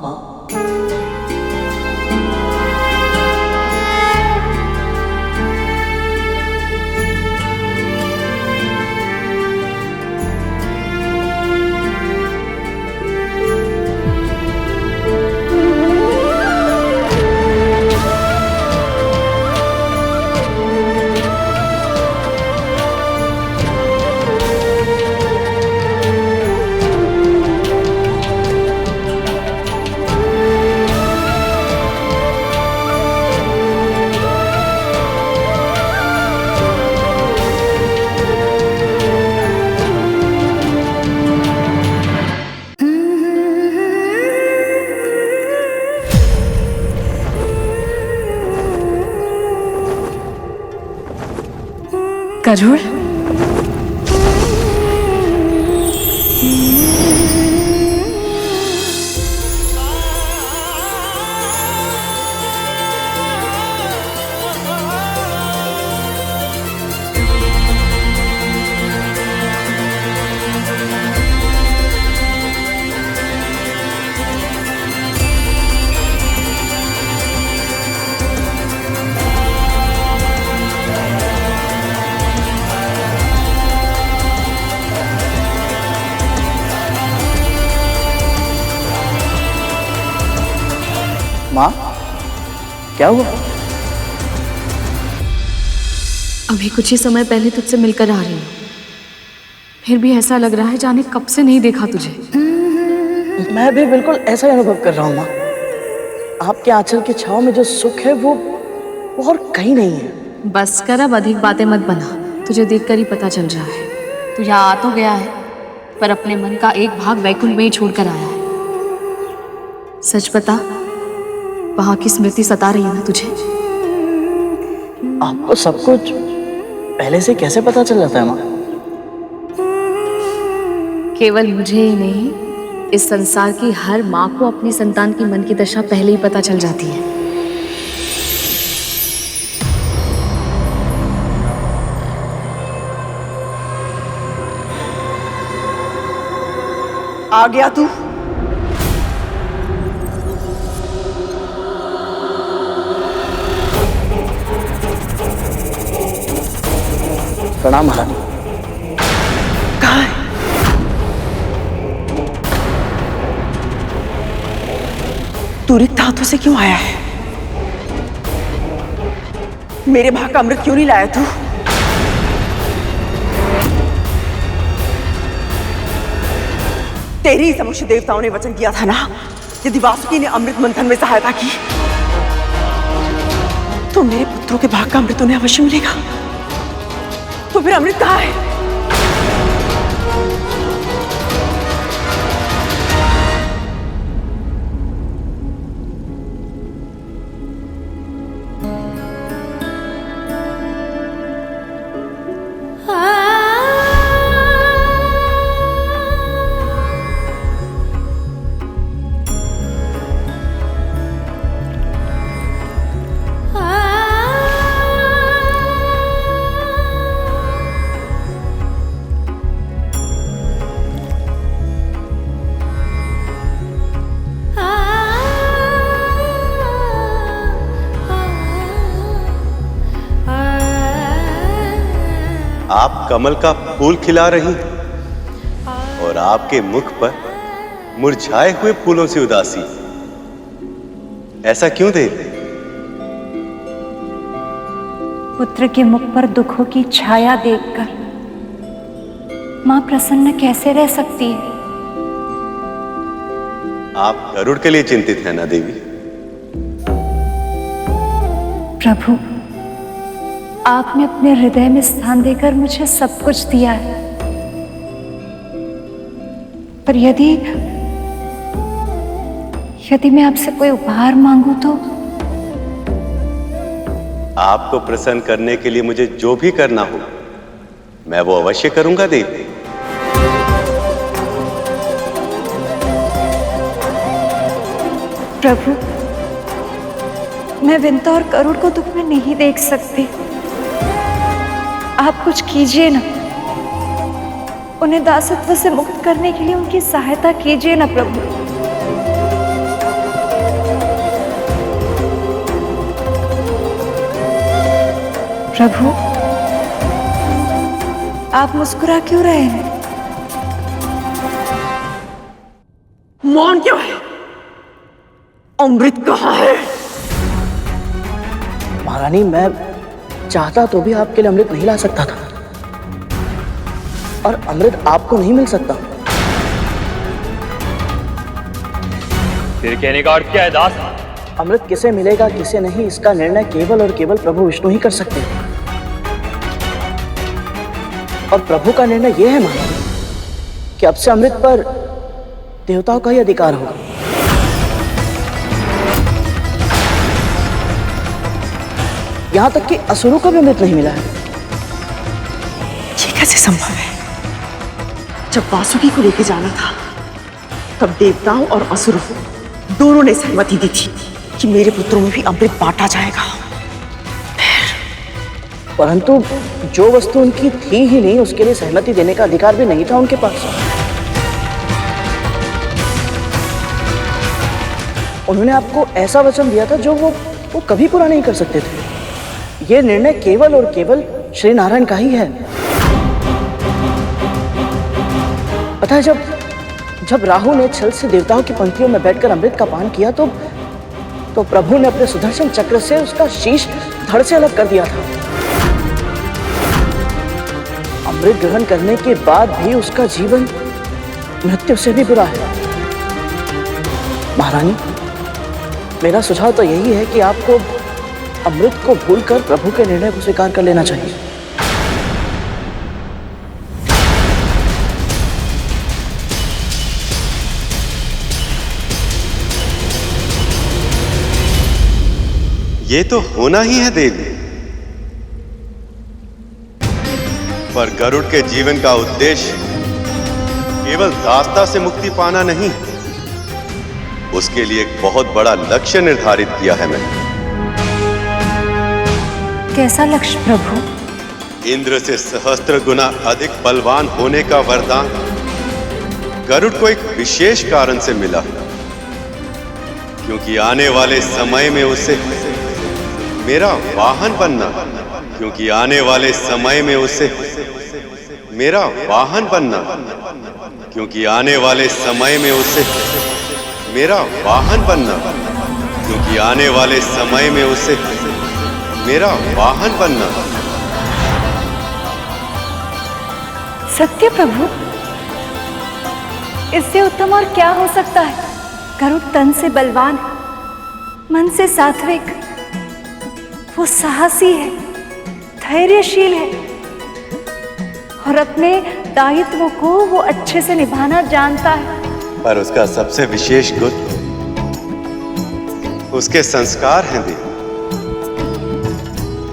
गरुड़, माँ, क्या हुआ? अभी कुछ ही समय पहले तुझसे मिलकर आ रही हूँ, फिर भी ऐसा लग रहा है जाने कब से नहीं देखा तुझे। मैं भी बिल्कुल ऐसा ही अनुभव कर रहा हूँ माँ। आपके आंचल की छाव में जो सुख है वो और कहीं नहीं है। बस कर, अब अधिक बातें मत बना। तुझे देखकर ही पता चल रहा है तू यहाँ आ तो गया है, पर अपने मन का एक भाग वैकुंठ में ही छोड़कर आया है। सच बता, वहां की स्मृति सता रही है ना तुझे? आपको सब कुछ पहले से कैसे पता चल जाता है माँ? केवल मुझे ही नहीं, इस संसार की हर माँ को अपनी संतान की मन की दशा पहले ही पता चल जाती है। आ गया तू? प्रणाम महारानी। कहाँ है? तू रिक्त हाथों से क्यों आया है? मेरे भाग का अमृत क्यों नहीं लाया तू? तेरी ही समक्ष देवताओं ने वचन दिया था ना, यदि वासुकी ने अमृत मंथन में सहायता की तो मेरे पुत्रों के भाग का अमृत उन्हें अवश्य मिलेगा। तो फिर अमृत कहाँ है? आप कमल का फूल खिला रही और आपके मुख पर मुरझाए हुए फूलों से उदासी, ऐसा क्यों देवी? पुत्र के मुख पर दुखों की छाया देखकर मां प्रसन्न कैसे रह सकती है? आप गरुड़ के लिए चिंतित हैं ना देवी? प्रभु, आपने अपने हृदय में स्थान देकर मुझे सब कुछ दिया है, पर यदि मैं आपसे कोई उपहार मांगू तो? आपको प्रसन्न करने के लिए मुझे जो भी करना हो मैं वो अवश्य करूंगा देवी। प्रभु, मैं विंता और गरुड़ को दुख में नहीं देख सकती। आप कुछ कीजिए ना, उन्हें दासत्व से मुक्त करने के लिए उनकी सहायता कीजिए ना प्रभु। प्रभु, आप मुस्कुरा क्यों रहे हैं? मौन क्यों है? अमृत कहाँ है? महारानी, मैं चाहता तो भी आपके लिए अमृत नहीं ला सकता था, और अमृत आपको नहीं मिल सकता। फिर कहने का अर्थ क्या है दास? अमृत किसे मिलेगा किसे नहीं, इसका निर्णय केवल और केवल प्रभु विष्णु ही कर सकते हैं। और प्रभु का निर्णय यह है महारानी कि अब से अमृत पर देवताओं का ही अधिकार होगा। यहां तक कि असुरों को भी अमृत नहीं मिला है। ये कैसे संभव है? जब वासुकी को लेके जाना था तब देवताओं और असुरों दोनों ने सहमति दी थी कि मेरे पुत्रों में भी अमृत बांटा जाएगा। परंतु जो वस्तु उनकी थी ही नहीं, उसके लिए सहमति देने का अधिकार भी नहीं था उनके पास। उन्होंने आपको ऐसा वचन दिया था जो वो कभी पूरा नहीं कर सकते थे। यह निर्णय केवल और केवल श्री नारायण का ही है। पता है, जब राहु ने छल से देवताओं की पंक्तियों में बैठकर अमृत का पान किया तो प्रभु ने अपने सुदर्शन चक्र से उसका शीश धड़ से अलग कर दिया था। अमृत ग्रहण करने के बाद भी उसका जीवन मृत्यु से भी बुरा है। महारानी, मेरा सुझाव तो यही है कि आपको अमृत को भूलकर प्रभु के निर्णय को स्वीकार कर लेना चाहिए। ये तो होना ही है देवी, पर गरुड़ के जीवन का उद्देश्य केवल दासता से मुक्ति पाना नहीं, उसके लिए एक बहुत बड़ा लक्ष्य निर्धारित किया है मैंने। कैसा लक्ष्य प्रभु? इंद्र से सहस्त्र गुना अधिक बलवान होने का वरदान गरुड़ को एक विशेष कारण से मिला, क्योंकि आने वाले समय में उसे मेरा वाहन बनना, क्योंकि आने वाले समय में उसे मेरा वाहन बनना, क्योंकि आने वाले समय में उसे मेरा वाहन बनना, क्योंकि आने वाले समय में उसे मेरा वाहन बनना। सत्य प्रभु, इससे उत्तम और क्या हो सकता है? गरुड़ तन से बलवान, मन से सात्विक, वो साहसी है, धैर्यशील है और अपने दायित्वों को वो अच्छे से निभाना जानता है। पर उसका सबसे विशेष गुण उसके संस्कार हैं देवी।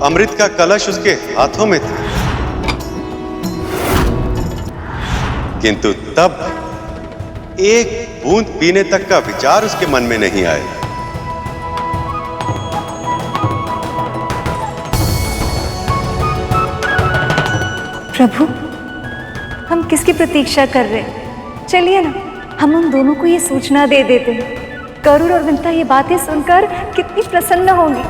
अमृत का कलश उसके हाथों में था, किंतु तब एक बूंद पीने तक का विचार उसके मन में नहीं आया। प्रभु, हम किसकी प्रतीक्षा कर रहे हैं? चलिए ना, हम उन दोनों को ये सूचना दे देते हैं। गरुड़ और विंता ये बातें सुनकर कितनी प्रसन्न होंगी।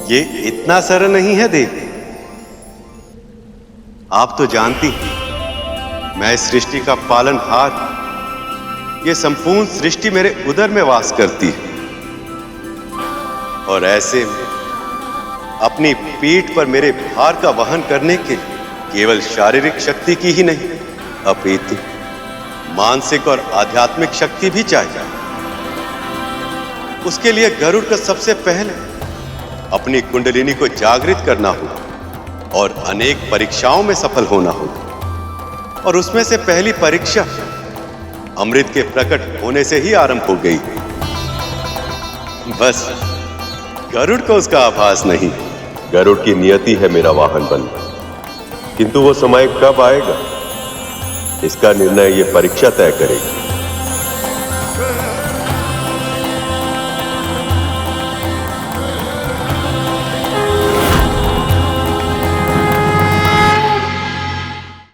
ये इतना सरल नहीं है देवी। आप तो जानती हैं, मैं इस सृष्टि का पालनहार, ये संपूर्ण सृष्टि मेरे उदर में वास करती है, और ऐसे में अपनी पीठ पर मेरे भार का वहन करने के केवल शारीरिक शक्ति की ही नहीं, अपितु मानसिक और आध्यात्मिक शक्ति भी चाहिए। उसके लिए गरुड़ को सबसे पहले अपनी कुंडलिनी को जागृत करना होगा और अनेक परीक्षाओं में सफल होना होगा। और उसमें से पहली परीक्षा अमृत के प्रकट होने से ही आरंभ हो गई। बस गरुड़ को उसका आभास नहीं। गरुड़ की नियति है मेरा वाहन बनना, किंतु वो समय कब आएगा इसका निर्णय ये परीक्षा तय करेगी।